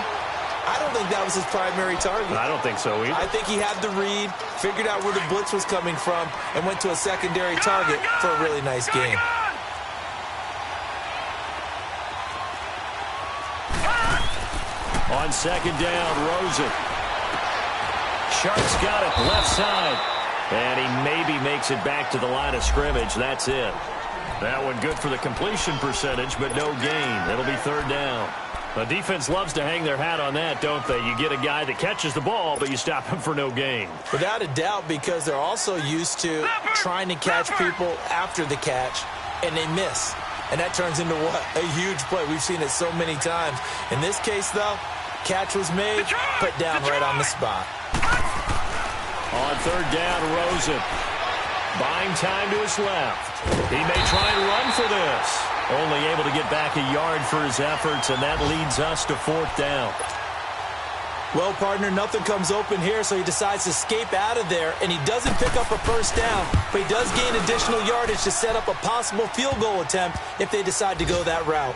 S6: I don't think that was his primary target.
S4: I don't think so either.
S6: I think he had the read, figured out where the blitz was coming from, and went to a secondary target for a really nice game.
S4: On second down, Rosen. Sharp's got it, left side. And he maybe makes it back to the line of scrimmage. That's it. That one good for the completion percentage, but no gain. It'll be 3rd down. The defense loves to hang their hat on that, don't they? You get a guy that catches the ball, but you stop him for no gain.
S6: Without a doubt, because they're also used to trying to catch people after the catch, and they miss. And that turns into what? A huge play. We've seen it so many times. In this case, though, catch was made, put down right on the spot.
S4: On 3rd down, Rosen. Buying time to his left. He may try and run for this. Only able to get back a yard for his efforts, and that leads us to 4th down.
S6: Well, partner, nothing comes open here, so he decides to escape out of there, and he doesn't pick up a first down, but he does gain additional yardage to set up a possible field goal attempt if they decide to go that route.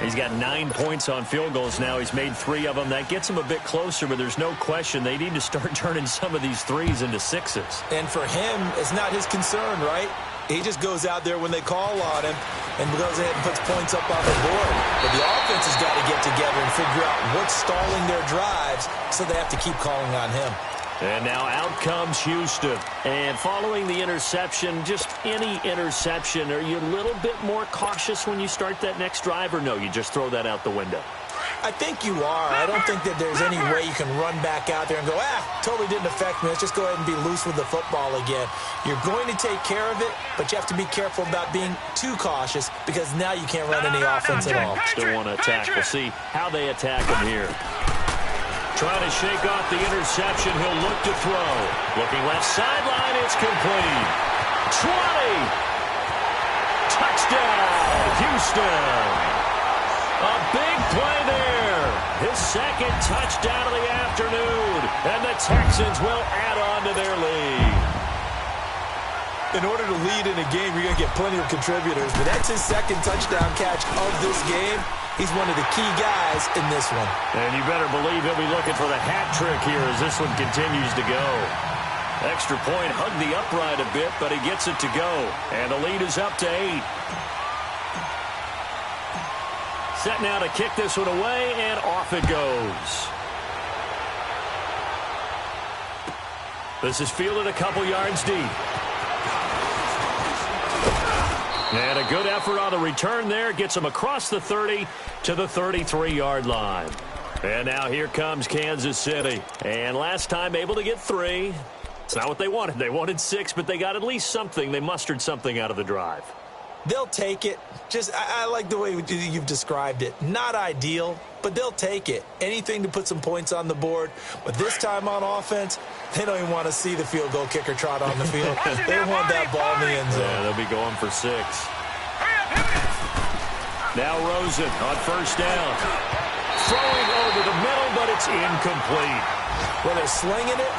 S4: He's got 9 points on field goals now. He's made 3 of them. That gets him a bit closer, but there's no question they need to start turning some of these 3s into 6s.
S6: And for him, it's not his concern, right? He just goes out there when they call on him and goes ahead and puts points up on the board. But the offense has got to get together and figure out what's stalling their drives, so they have to keep calling on him.
S4: And now out comes Houston. And following the interception, just any interception, are you a little bit more cautious when you start that next drive, or no, you just throw that out the window?
S6: I think you are. I don't think that there's any way you can run back out there and go, totally didn't affect me. Let's just go ahead and be loose with the football again. You're going to take care of it, but you have to be careful about being too cautious, because now you can't run any offense at all.
S4: Still want to attack. We'll see how they attack him here. Trying to shake off the interception. He'll look to throw. Looking left sideline. It's complete. 20. Touchdown, Houston. A big play there. His 2nd touchdown of the afternoon. And the Texans will add on to their lead.
S6: In order to lead in a game, you're going to get plenty of contributors, but that's his 2nd touchdown catch of this game. He's one of the key guys in this one.
S4: And you better believe he'll be looking for the hat trick here as this one continues to go. Extra point, hugged the upright a bit, but he gets it to go. And the lead is up to 8. Set now to kick this one away, and off it goes. This is fielded a couple yards deep. And a good effort on the return there. Gets him across the 30 to the 33-yard line. And now here comes Kansas City. And last time able to get 3. It's not what they wanted. They wanted 6, but they got at least something. They mustered something out of the drive.
S6: They'll take it. I like the way you've described it. Not ideal, but they'll take it. Anything to put some points on the board. But this time on offense, they don't even want to see the field goal kicker trot on the field. They want that ball in the end zone.
S4: Yeah, they'll be going for 6. Now Rosen on first down. Throwing over the middle, but it's incomplete.
S6: Well, they're slinging it,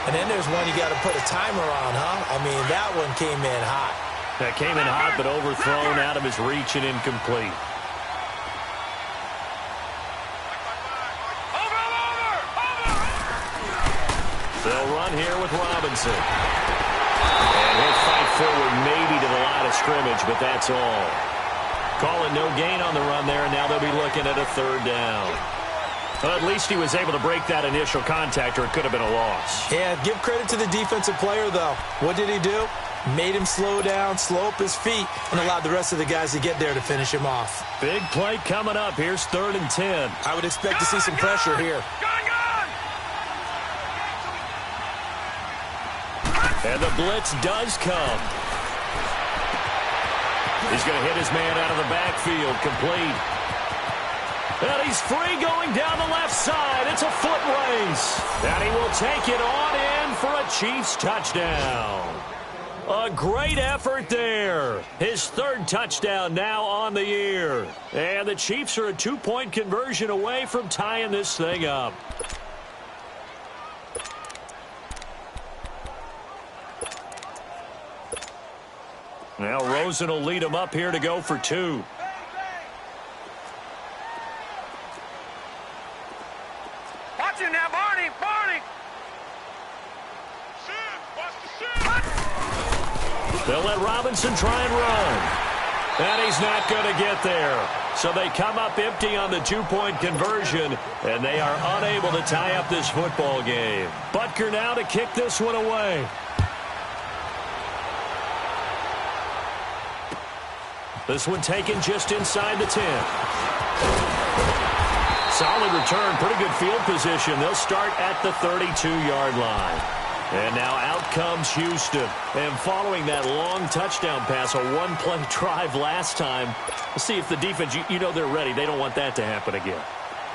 S6: and then there's one you got to put a timer on, huh? I mean, that one came in hot.
S4: That came in hot, but overthrown out of his reach and incomplete. They'll run here with Robinson. And he'll fight forward maybe to the line of scrimmage, but that's all. Call it no gain on the run there, and now they'll be looking at a 3rd down. Well, at least he was able to break that initial contact, or it could have been a loss.
S6: Yeah, give credit to the defensive player, though. What did he do? Made him slow down, slow up his feet, and allowed the rest of the guys to get there to finish him off.
S4: Big play coming up. Here's 3rd and 10.
S6: I would expect to see some pressure here.
S4: And the blitz does come. He's going to hit his man out of the backfield, complete. And he's free going down the left side. It's a foot race. And he will take it on in for a Chiefs touchdown. A great effort there. His 3rd touchdown now on the year. And the Chiefs are a 2-point conversion away from tying this thing up. Now Rosen will lead him up here to go for 2.
S5: Watch him now, Barney.
S4: They'll let Robinson try and run. And he's not going to get there. So they come up empty on the 2-point conversion, and they are unable to tie up this football game. Butker now to kick this one away. This one taken just inside the 10. Solid return, pretty good field position. They'll start at the 32-yard line. And now out comes Houston. And following that long touchdown pass, a 1-play drive last time, let's see if the defense, you know they're ready. They don't want that to happen again.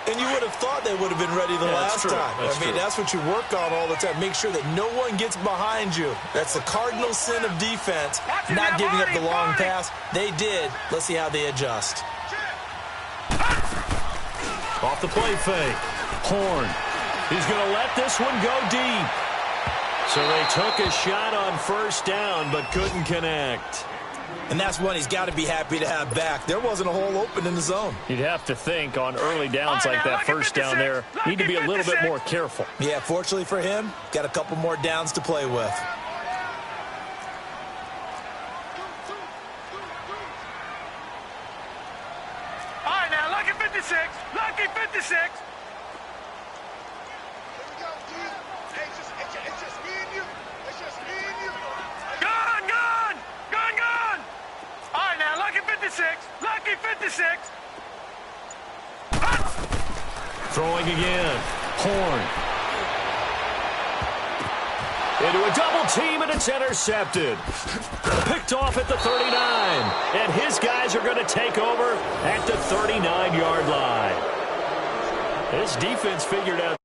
S6: And you would have thought they would have been ready the last time. That's what you work on all the time. Make sure that no one gets behind you. That's the cardinal sin of defense, not giving up the long pass. They did. Let's see how they adjust.
S4: Off the play fake. Horn. He's going to let this one go deep. So they took a shot on first down, but couldn't connect.
S6: And that's one he's got to be happy to have back. There wasn't a hole open in the zone.
S4: You'd have to think on early downs like that first down there, need to be a little bit more careful.
S6: Yeah, fortunately for him, got a couple more downs to play with.
S5: All right, now, lucky 56. Lucky 56.
S2: It's just me and you. It's just me and you.
S5: Gun. All right, now, lucky 56. Lucky 56.
S4: Throwing again. Horn. Into a double team, and it's intercepted. Picked off at the 39. And his guys are going to take over at the 39-yard line. His defense figured out.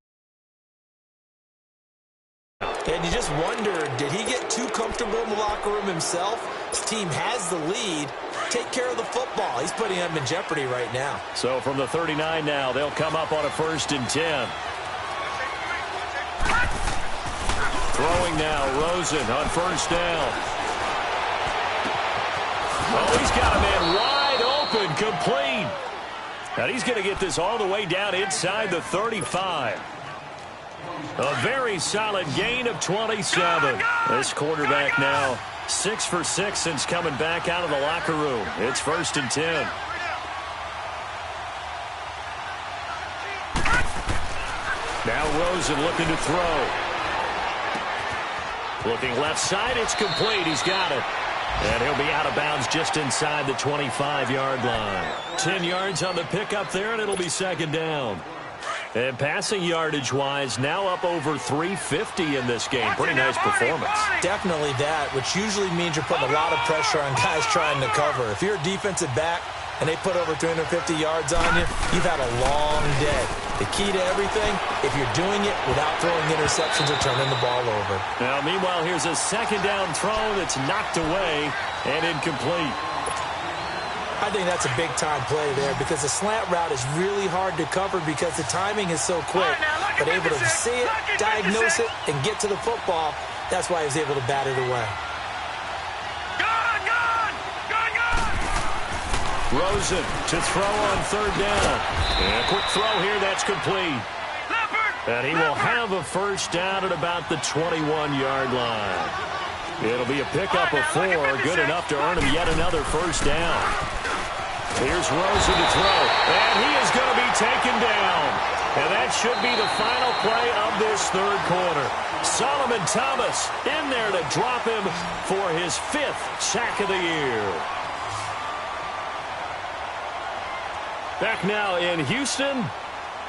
S6: And you just wonder, did he get too comfortable in the locker room himself? His team has the lead. Take care of the football. He's putting them in jeopardy right now.
S4: So from the 39 now, they'll come up on a 1st and 10. Throwing now, Rosen on first down. Oh, he's got a man wide open, complete. And he's going to get this all the way down inside the 35. A very solid gain of 27. This quarterback now 6 for 6 since coming back out of the locker room. It's 1st and 10. Now Rosen looking to throw. Looking left side, it's complete. He's got it. And he'll be out of bounds just inside the 25-yard line. 10 yards on the pickup there, and it'll be 2nd down. And passing yardage-wise, now up over 350 in this game. Pretty nice performance.
S6: Definitely that, which usually means you're putting a lot of pressure on guys trying to cover. If you're a defensive back, and they put over 350 yards on you, you've had a long day. The key to everything, if you're doing it without throwing interceptions or turning the ball over.
S4: Now, meanwhile, here's a second down throw that's knocked away and incomplete.
S6: I think that's a big-time play there because the slant route is really hard to cover because the timing is so quick. But able to see it, diagnose it, and get to the football, that's why he was able to bat it away.
S4: Rosen to throw on third down. And a quick throw here, that's complete. And he will have a first down at about the 21-yard line. It'll be a pickup of 4, good enough to earn him yet another first down. Here's Rosen to throw, and he is going to be taken down. And that should be the final play of this third quarter. Solomon Thomas in there to drop him for his 5th sack of the year. Back now in Houston.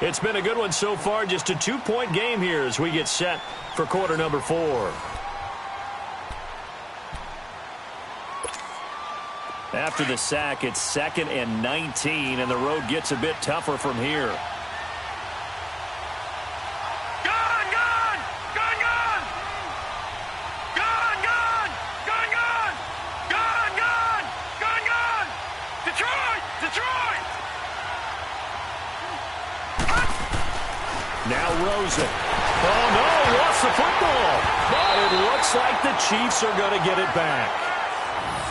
S4: It's been a good one so far. Just a 2-point game here as we get set for quarter number 4. After the sack, it's 2nd and 19, and the road gets a bit tougher from here. Now Rosen. Oh, no, lost the football. But it looks like the Chiefs are going to get it back.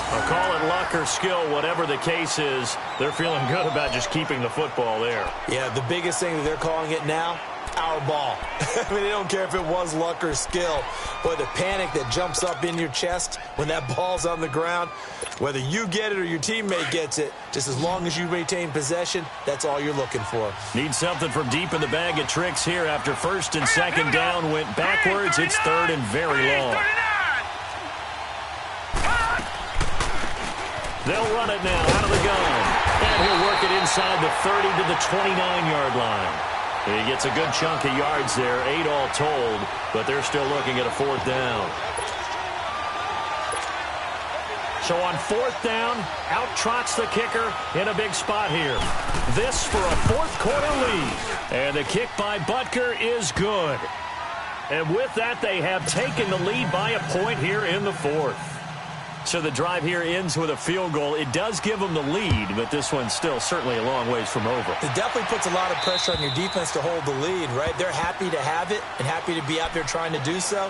S4: I'll call it luck or skill, whatever the case is. They're feeling good about just keeping the football there.
S6: Yeah, the biggest thing that they're calling it now, our ball. I mean, they don't care if it was luck or skill. But the panic that jumps up in your chest when that ball's on the ground, whether you get it or your teammate gets it, just as long as you maintain possession, that's all you're looking for.
S4: Need something from deep in the bag of tricks here after 1st and 2nd down went backwards. It's 3rd and very long. They'll run it now out of the gun. And he'll work it inside the 30 to the 29-yard line. He gets a good chunk of yards there, 8 all told, but they're still looking at a 4th down. So on 4th down, out trots the kicker in a big spot here. This for a 4th quarter lead. And the kick by Butker is good. And with that, they have taken the lead by a point here in the 4th. So the drive here ends with a field goal. It does give them the lead, but this one's still certainly a long ways from over.
S6: It definitely puts a lot of pressure on your defense to hold the lead, right? They're happy to have it and happy to be out there trying to do so.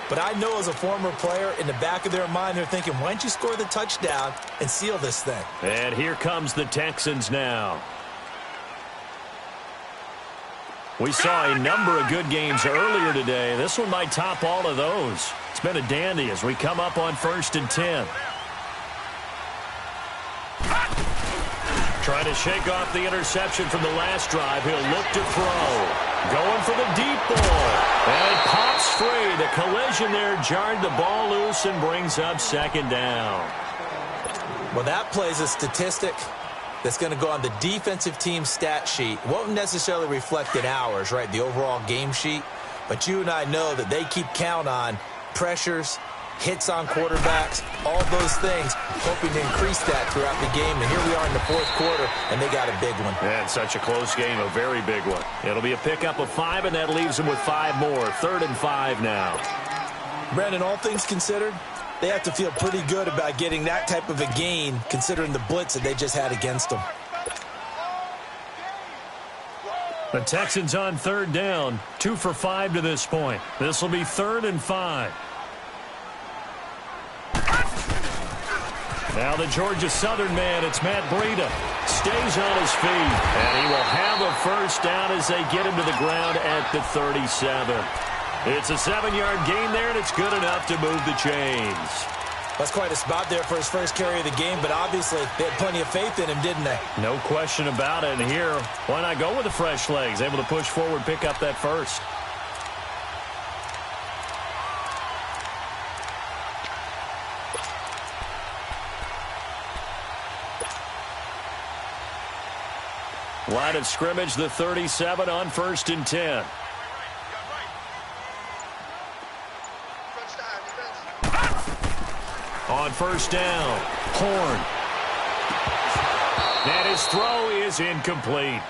S6: But I know as a former player, in the back of their mind, they're thinking, why don't you score the touchdown and seal this thing?
S4: And here comes the Texans now. We saw a number of good games earlier today. This one might top all of those. It's been a dandy as we come up on 1st and 10. Trying to shake off the interception from the last drive. He'll look to throw. Going for the deep ball. And it pops free. The collision there jarred the ball loose and brings up 2nd down.
S6: Well, that plays a statistic that's going to go on the defensive team stat sheet. Won't necessarily reflect in ours, right, the overall game sheet. But you and I know that they keep count on pressures, hits on quarterbacks, all those things, hoping to increase that throughout the game. And here we are in the 4th quarter, and they got a big one.
S4: And such a close game, a very big one. It'll be a pickup of 5, and that leaves them with 5 more. 3rd and 5 now.
S6: Brandon, all things considered, they have to feel pretty good about getting that type of a gain, considering the blitz that they just had against them.
S4: The Texans on 3rd down, 2 for 5 to this point. This will be 3rd and 5. Now the Georgia Southern man, it's Matt Breida, stays on his feet. And he will have a first down as they get him to the ground at the 37. It's a 7-yard gain there, and it's good enough to move the chains.
S6: That's quite a spot there for his first carry of the game, but obviously they had plenty of faith in him, didn't they?
S4: No question about it. And here, why not go with the fresh legs? Able to push forward, pick up that first. Line of scrimmage, the 37 on 1st and 10. On 1st down, Horn. And his throw is incomplete.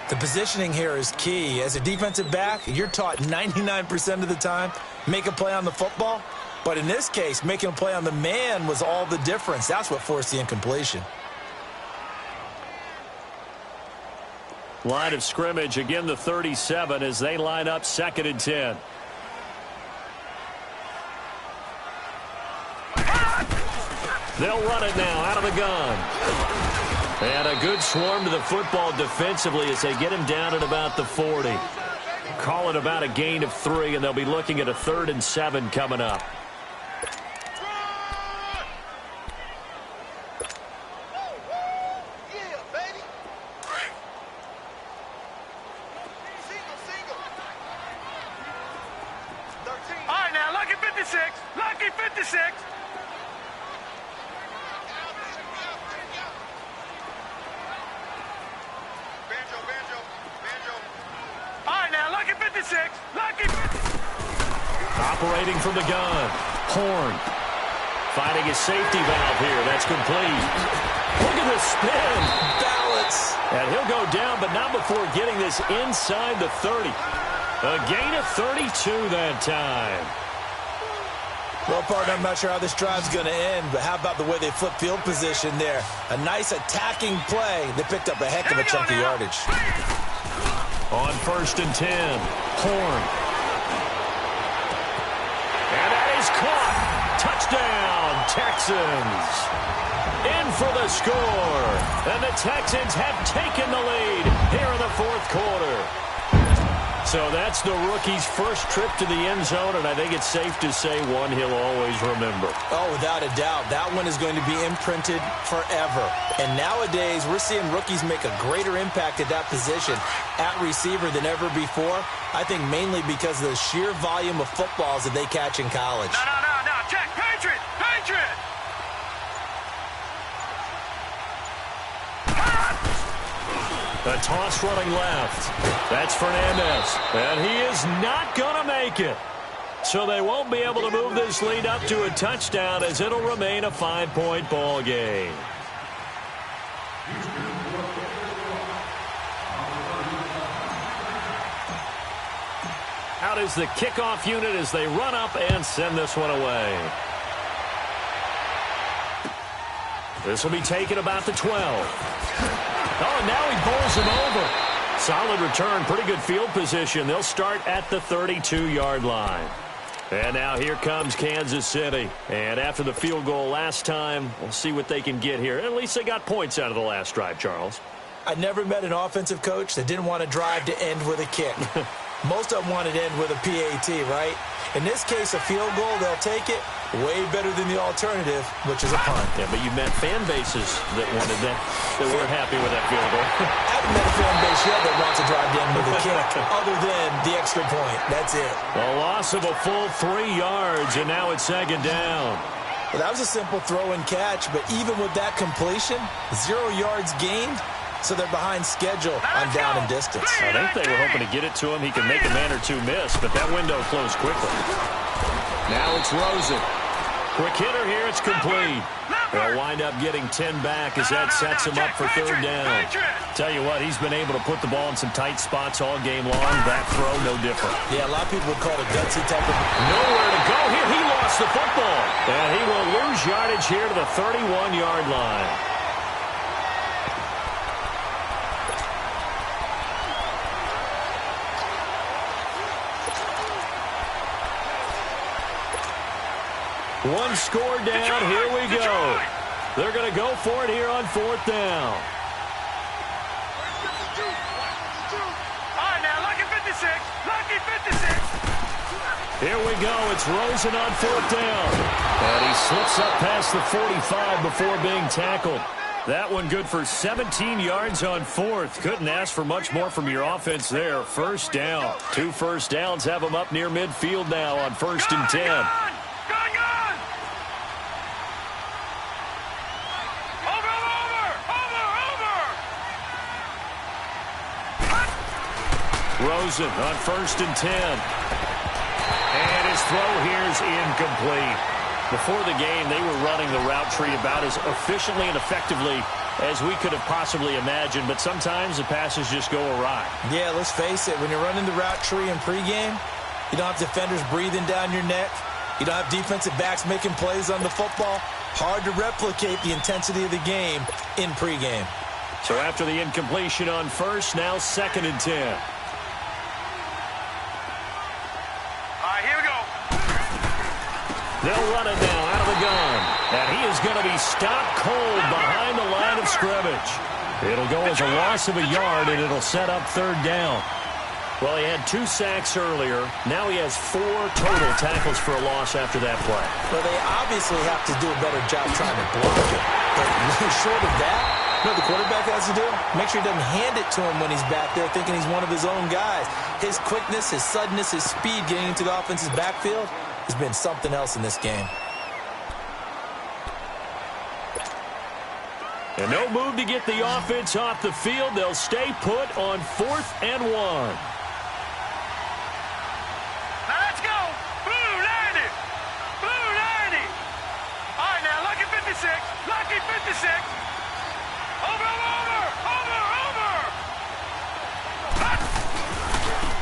S6: The positioning here is key. As a defensive back, you're taught 99% of the time, make a play on the football. But in this case, making a play on the man was all the difference. That's what forced the incompletion.
S4: Line of scrimmage, again the 37 as they line up 2nd and 10. They'll run it now out of the gun. And a good swarm to the football defensively as they get him down at about the 40. Call it about a gain of 3, and they'll be looking at a 3rd and 7 coming up.
S5: All right, now, lucky 56. Lucky 56. All right, now, lucky 56. Lucky 56.
S4: Operating from the gun. Horn. Finding his safety valve here. That's complete. Look at the spin.
S6: Balance.
S4: And he'll go down, but not before getting this inside the 30. A gain of 32 that time.
S6: Well, partner, I'm not sure how this drive's going to end, but how about the way they flip field position there? A nice attacking play. They picked up a heck of a chunk of yardage.
S4: On 1st and 10, Horn. And that is caught. Touchdown, Texans. In for the score. And the Texans have taken the lead here in the 4th quarter. So that's the rookie's first trip to the end zone, and I think it's safe to say one he'll always remember.
S6: Oh, without a doubt. That one is going to be imprinted forever. And nowadays, we're seeing rookies make a greater impact at that position at receiver than ever before. I think mainly because of the sheer volume of footballs that they catch in college.
S5: No. Check. Patriot. Patriot.
S4: A toss running left. That's Fernandez. And he is not going to make it. So they won't be able to move this lead up to a touchdown as it'll remain a 5-point ball game. Out is the kickoff unit as they run up and send this one away. This will be taken about the 12. Oh, and now he bowls him over. Solid return, pretty good field position. They'll start at the 32-yard line. And now here comes Kansas City. And after the field goal last time, we'll see what they can get here. At least they got points out of the last drive, Charles.
S6: I never met an offensive coach that didn't want a drive to end with a kick. Most of them wanted to end with a PAT, right? In this case, a field goal, they'll take it. Way better than the alternative, which is a punt.
S4: Yeah, but you met fan bases that wanted that weren't happy with that field goal.
S6: I haven't met a fan base yet that wants to drive down with a kick, other than the extra point. That's it.
S4: A loss of a full 3 yards, and now it's 2nd down.
S6: Well, that was a simple throw and catch, but even with that completion, 0 yards gained, so they're behind schedule on down and distance.
S4: I think they were hoping to get it to him. He can make a man or two miss, but that window closed quickly. Now it's Rosen. Quick hitter here, it's complete. They'll wind up getting 10 back as that sets him up for 3rd down. Tell you what, he's been able to put the ball in some tight spots all game long. That throw, no different.
S6: Yeah, a lot of people would call it a gutsy type of...
S4: Nowhere to go here. He lost the football. And he will lose yardage here to the 31-yard line. One score down. Here we go. They're going to go for it here on 4th down.
S5: All right, now, lucky 56. Lucky 56.
S4: Here we go. It's Rosen on 4th down. And he slips up past the 45 before being tackled. That one good for 17 yards on 4th. Couldn't ask for much more from your offense there. 1st down. 2 first downs have them up near midfield now on 1st and 10. Rosen on 1st and 10. And his throw here is incomplete. Before the game, they were running the route tree about as efficiently and effectively as we could have possibly imagined, but sometimes the passes just go awry.
S6: Yeah, let's face it. When you're running the route tree in pregame, you don't have defenders breathing down your neck. You don't have defensive backs making plays on the football. Hard to replicate the intensity of the game in pregame.
S4: So after the incompletion on first, now 2nd and 10.
S5: All right, here we go.
S4: They'll run it now out of the gun. And he is going to be stopped cold behind the line of scrimmage. It'll go as a loss of a yard, and it'll set up 3rd down. Well, he had 2 sacks earlier. Now he has 4 total tackles for a loss after that play.
S6: Well, they obviously have to do a better job trying to block it. But short of that, you know what the quarterback has to do? Make sure he doesn't hand it to him when he's back there thinking he's one of his own guys. His quickness, his suddenness, his speed getting into the offense's backfield has been something else in this game.
S4: And no move to get the offense off the field. They'll stay put on 4th and 1.
S5: Now let's go. Blue 90. Blue 90. All right, now, lucky 56. Lucky 56. Over.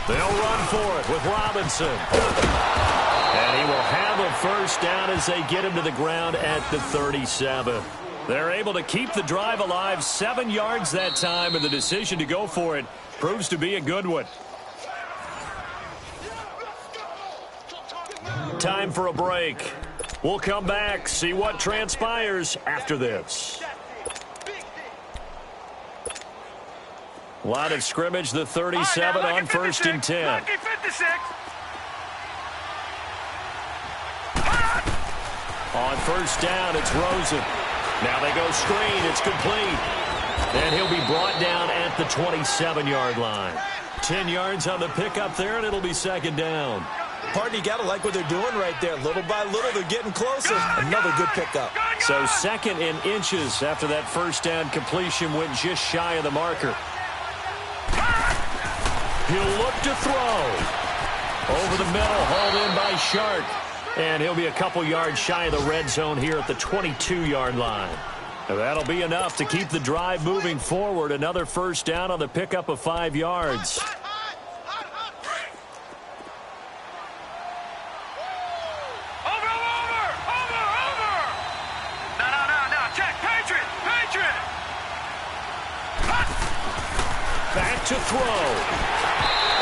S4: They'll run for it with Robinson. And he will have a 1st down as they get him to the ground at the 37. They're able to keep the drive alive, 7 yards that time, and the decision to go for it proves to be a good one. Time for a break. We'll come back, see what transpires after this. Line of scrimmage, the 37 on 1st and 10.
S5: Lucky 56.
S4: On 1st down, it's Rosen. Now they go screen. It's complete. And he'll be brought down at the 27-yard line. 10 yards on the pickup there, and it'll be 2nd down.
S6: Partner, you got to like what they're doing right there. Little by little, they're getting closer. Another good pickup.
S4: So 2nd in inches after that 1st down completion went just shy of the marker. He'll look to throw. Over the middle, hauled in by Shark. And he'll be a couple yards shy of the red zone here at the 22-yard line. And that'll be enough to keep the drive moving forward. Another 1st down on the pickup of 5 yards.
S5: Over. No. Check. Patriot.
S4: Back to throw.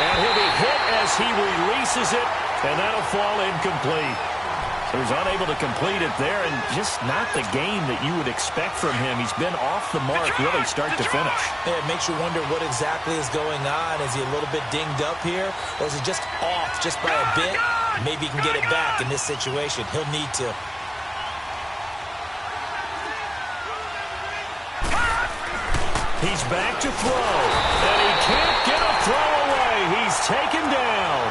S4: And he'll be hit as he releases it. And that'll fall incomplete. So he's unable to complete it there, and just not the game that you would expect from him. He's been off the mark really start to finish.
S6: Yeah, it makes you wonder what exactly is going on. Is he a little bit dinged up here, or is he just off just by a bit? Maybe he can get it back in this situation. He'll need to.
S4: He's back to throw, and he can't get a throw away. He's taken down.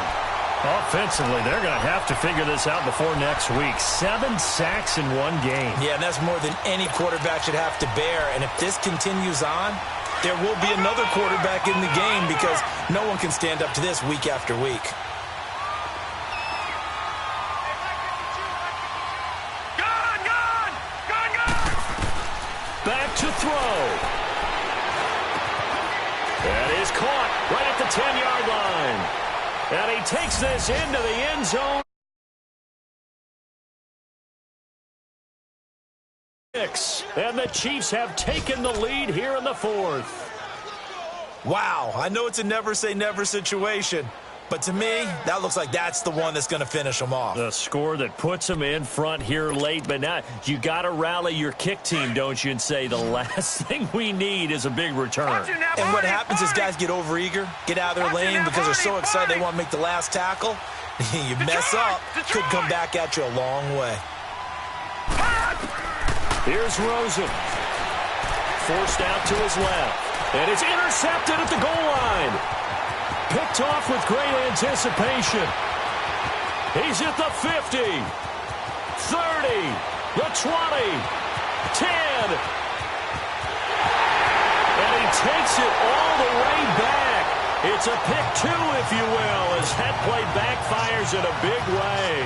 S4: Offensively, they're going to have to figure this out before next week. 7 sacks in 1 game.
S6: Yeah, and that's more than any quarterback should have to bear. And if this continues on, there will be another quarterback in the game because no one can stand up to this week after week.
S5: Gone.
S4: Back to throw. That is caught right at the 10-yard line. And he takes this into the end zone. And the Chiefs have taken the lead here in the 4th.
S6: Wow, I know it's a never say never situation, but to me, that looks like that's the one that's going to finish them off.
S4: The score that puts them in front here late, but now you got to rally your kick team, don't you, and say the last thing we need is a big return.
S6: And what happens is guys get overeager, get out of their lane because they're so excited they want to make the last tackle. You mess up, could come back at you a long way.
S4: Here's Rosen. Forced out to his left. And it's intercepted at the goal line. Picked off with great anticipation. He's at the 50, 30, the 20, 10. And he takes it all the way back. It's a pick 2, if you will, as that play backfires in a big way.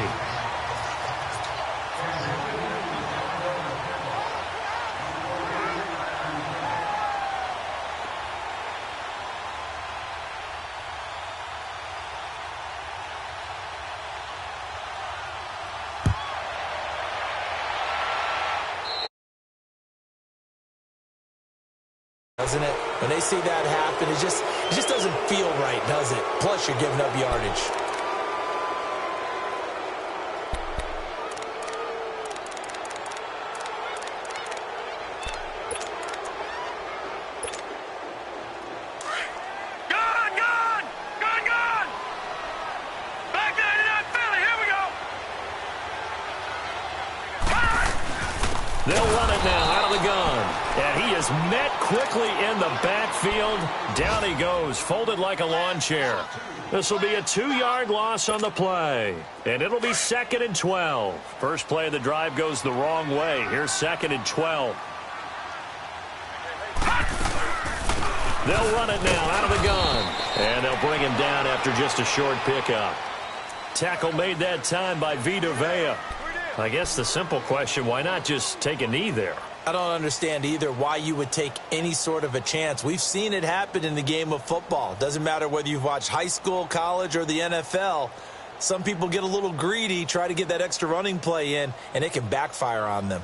S6: doesn't it? When they see that happen, it just doesn't feel right, does it? Plus, you're giving up yardage.
S4: They'll run it now out of the gun. And he is met quickly in the backfield. Down he goes, folded like a lawn chair. This will be a 2-yard loss on the play. And it'll be 2nd and 12. First play of the drive goes the wrong way. Here's 2nd and 12. They'll run it now out of the gun. And they'll bring him down after just a short pickup. Tackle made that time by Vita Vea. I guess the simple question, why not just take a knee there?
S6: I don't understand either why you would take any sort of a chance. We've seen it happen in the game of football. Doesn't matter whether you've watched high school, college, or the NFL. Some people get a little greedy, try to get that extra running play in, and it can backfire on them.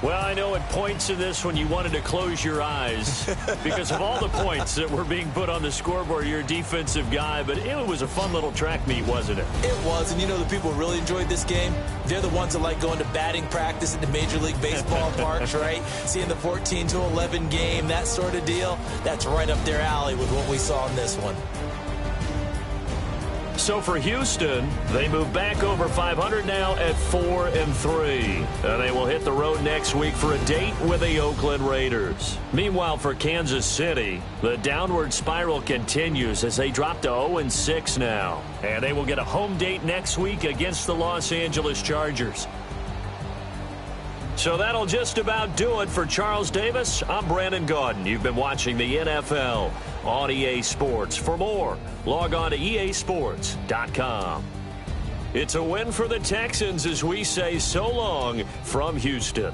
S4: Well, I know at points in this when you wanted to close your eyes because of all the points that were being put on the scoreboard. You're a defensive guy, but it was a fun little track meet, wasn't it?
S6: It was, and you know the people who really enjoyed this game? They're the ones that like going to batting practice at the Major League Baseball parks, right? Seeing the 14-11 game, that sort of deal. That's right up their alley with what we saw in this one.
S4: So for Houston, they move back over 500 now at 4-3. And they will hit the road next week for a date with the Oakland Raiders. Meanwhile, for Kansas City, the downward spiral continues as they drop to 0-6 now. And they will get a home date next week against the Los Angeles Chargers. So that'll just about do it for Charles Davis. I'm Brandon Gaudin. You've been watching the NFL on EA Sports. For more, log on to easports.com. It's a win for the Texans as we say so long from Houston.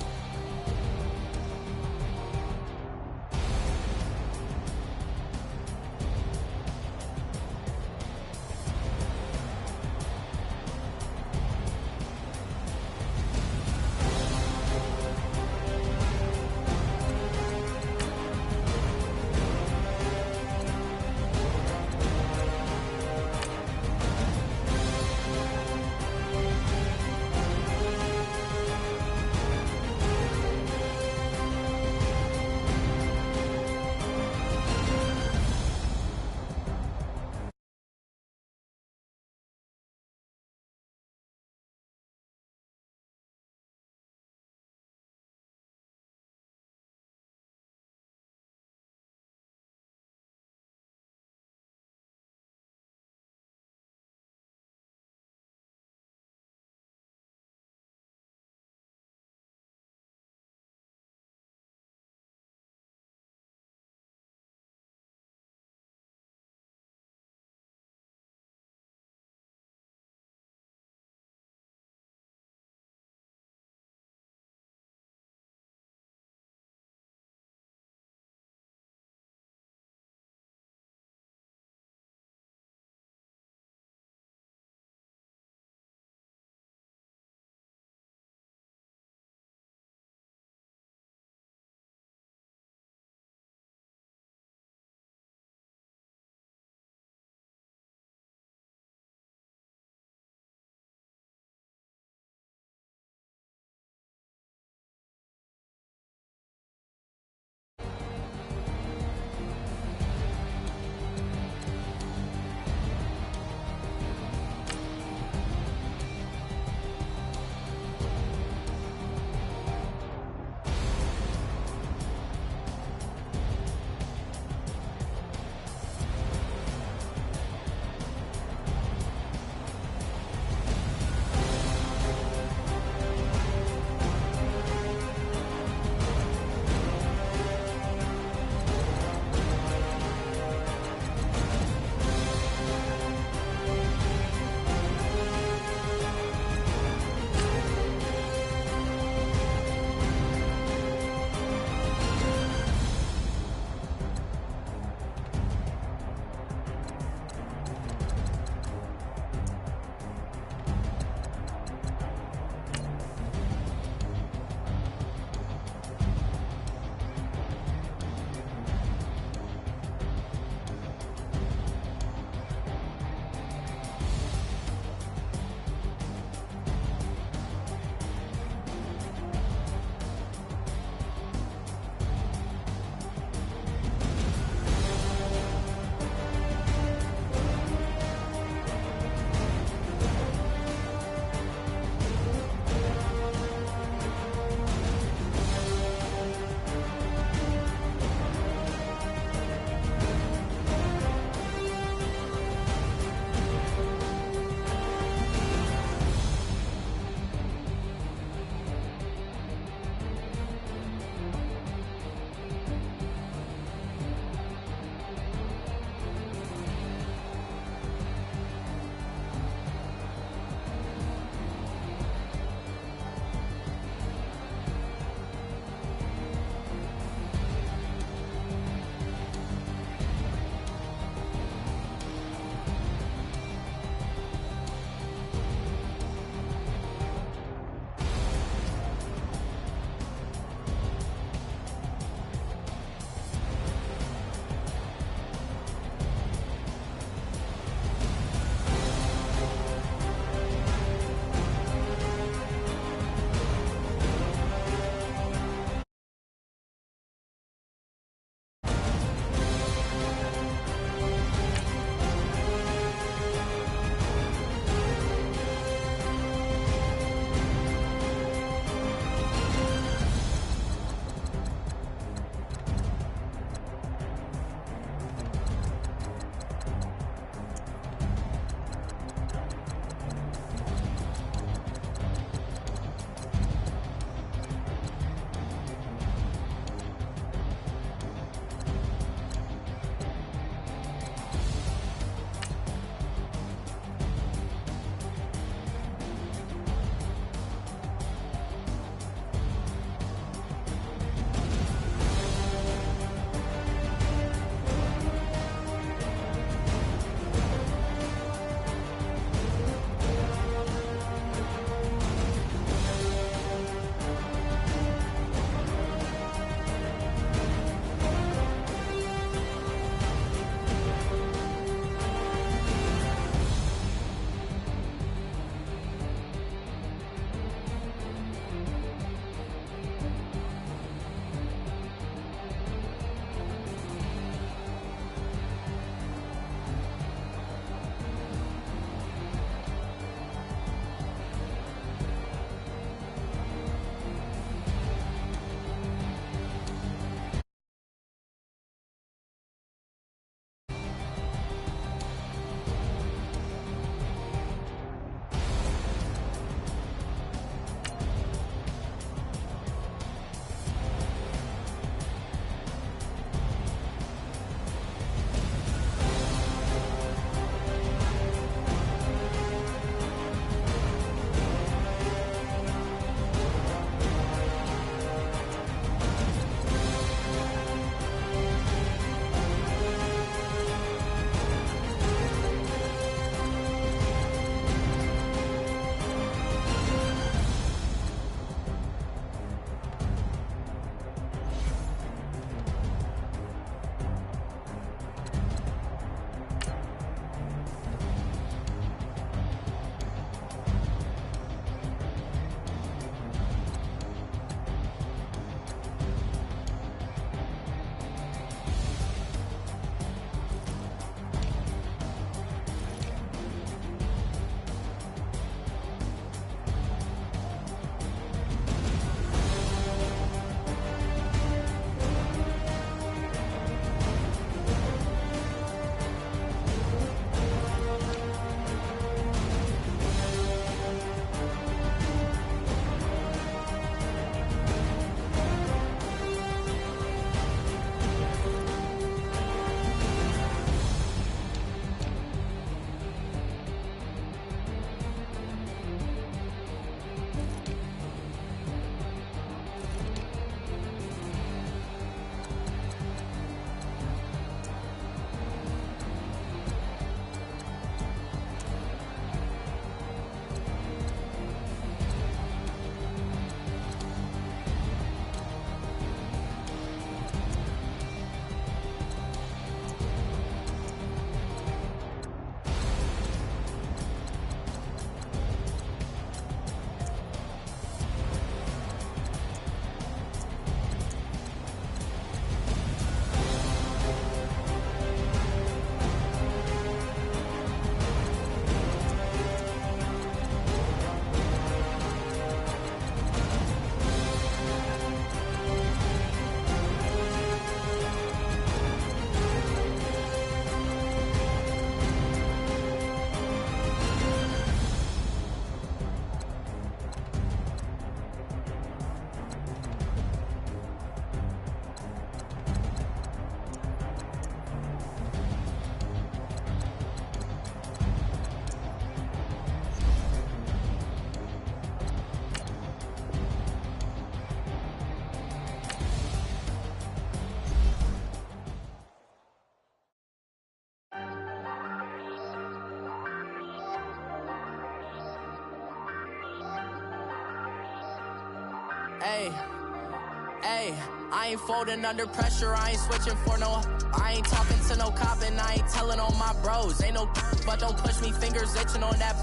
S7: Hey, I ain't folding under pressure, I ain't switching for no. I ain't talking to no cop and I ain't telling on my bros. Ain't no but don't push me, fingers itching on that.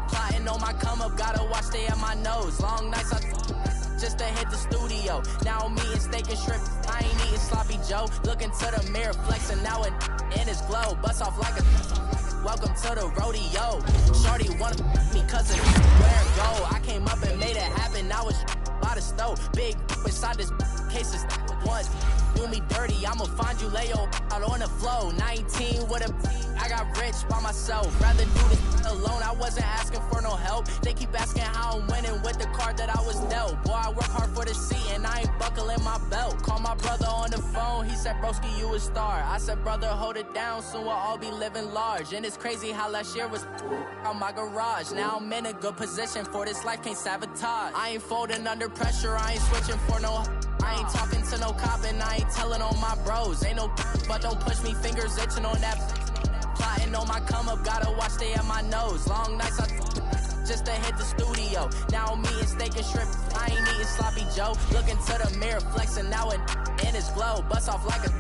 S7: Plotting on my come up, gotta watch stay at my nose. Long nights just to hit the studio. Now I'm eating steak and shrimp, I ain't eating sloppy Joe. Looking to the mirror, flexing now in his glow. Bust off like a welcome to the rodeo. Shorty wanna me cause of where it go. I came up and made it happen, now it's by the stove. Big inside this case is once do me dirty, I'ma find you lay your out on the floor. 19 with a I got rich by myself. Rather do this alone, I wasn't asking for no help. They keep asking how I'm winning with the card that I was dealt. Boy, I work hard for the seat and I ain't buckling my belt. Call my brother on the phone, he said, broski, you a star. I said, brother, hold it down, soon we'll all be living large. And it's crazy how last year was on my garage. Now I'm in a good position for this life, can't sabotage. I ain't folding under pressure, I ain't switching for no. I ain't talking to no cop and I ain't telling on my bros. Ain't no but don't push me, fingers itching on that. Plotting on my come up, gotta watch stay at my nose. Long nights just to hit the studio. Now I'm eating steak and shrimp, I ain't eating sloppy Joe. Looking to the mirror, flexing now in his glow. Bust off like a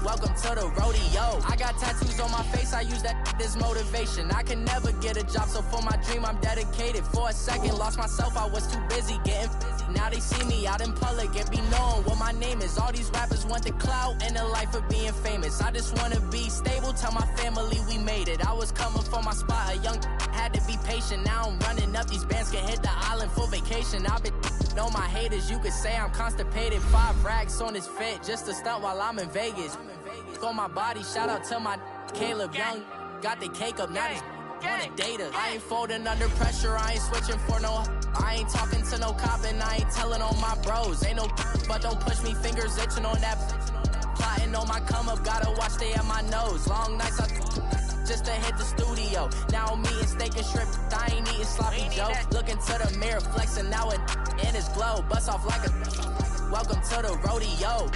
S7: welcome to the rodeo. I got tattoos on my face, I use that as motivation. I can never get a job, so for my dream I'm dedicated. For a second, lost myself, I was too busy getting busy. Now they see me out in public and be knowing what my name is. All these rappers want the clout and the life of being famous. I just wanna be stable, tell my family we made it. I was coming for my spot, a young had to be patient. Now I'm running up, these bands can hit the island for vacation. I've been know my haters, you could say I'm constipated. 5 racks on his fit, just to stunt while I'm in Vegas. On my body, shout out to my Caleb Young. Got the cake up, now he's on a data. I ain't folding under pressure, I ain't switching for no. I ain't talking to no cop and I ain't telling on my bros. Ain't no but don't push me, fingers itching on that. Plotting on my come up, gotta watch stay at my nose. Long nights just to hit the studio. Now I'm eating steak and shrimp, I ain't eating sloppy Joe. Looking to the mirror, flexing now in his glow. Bust off like a welcome to the rodeo.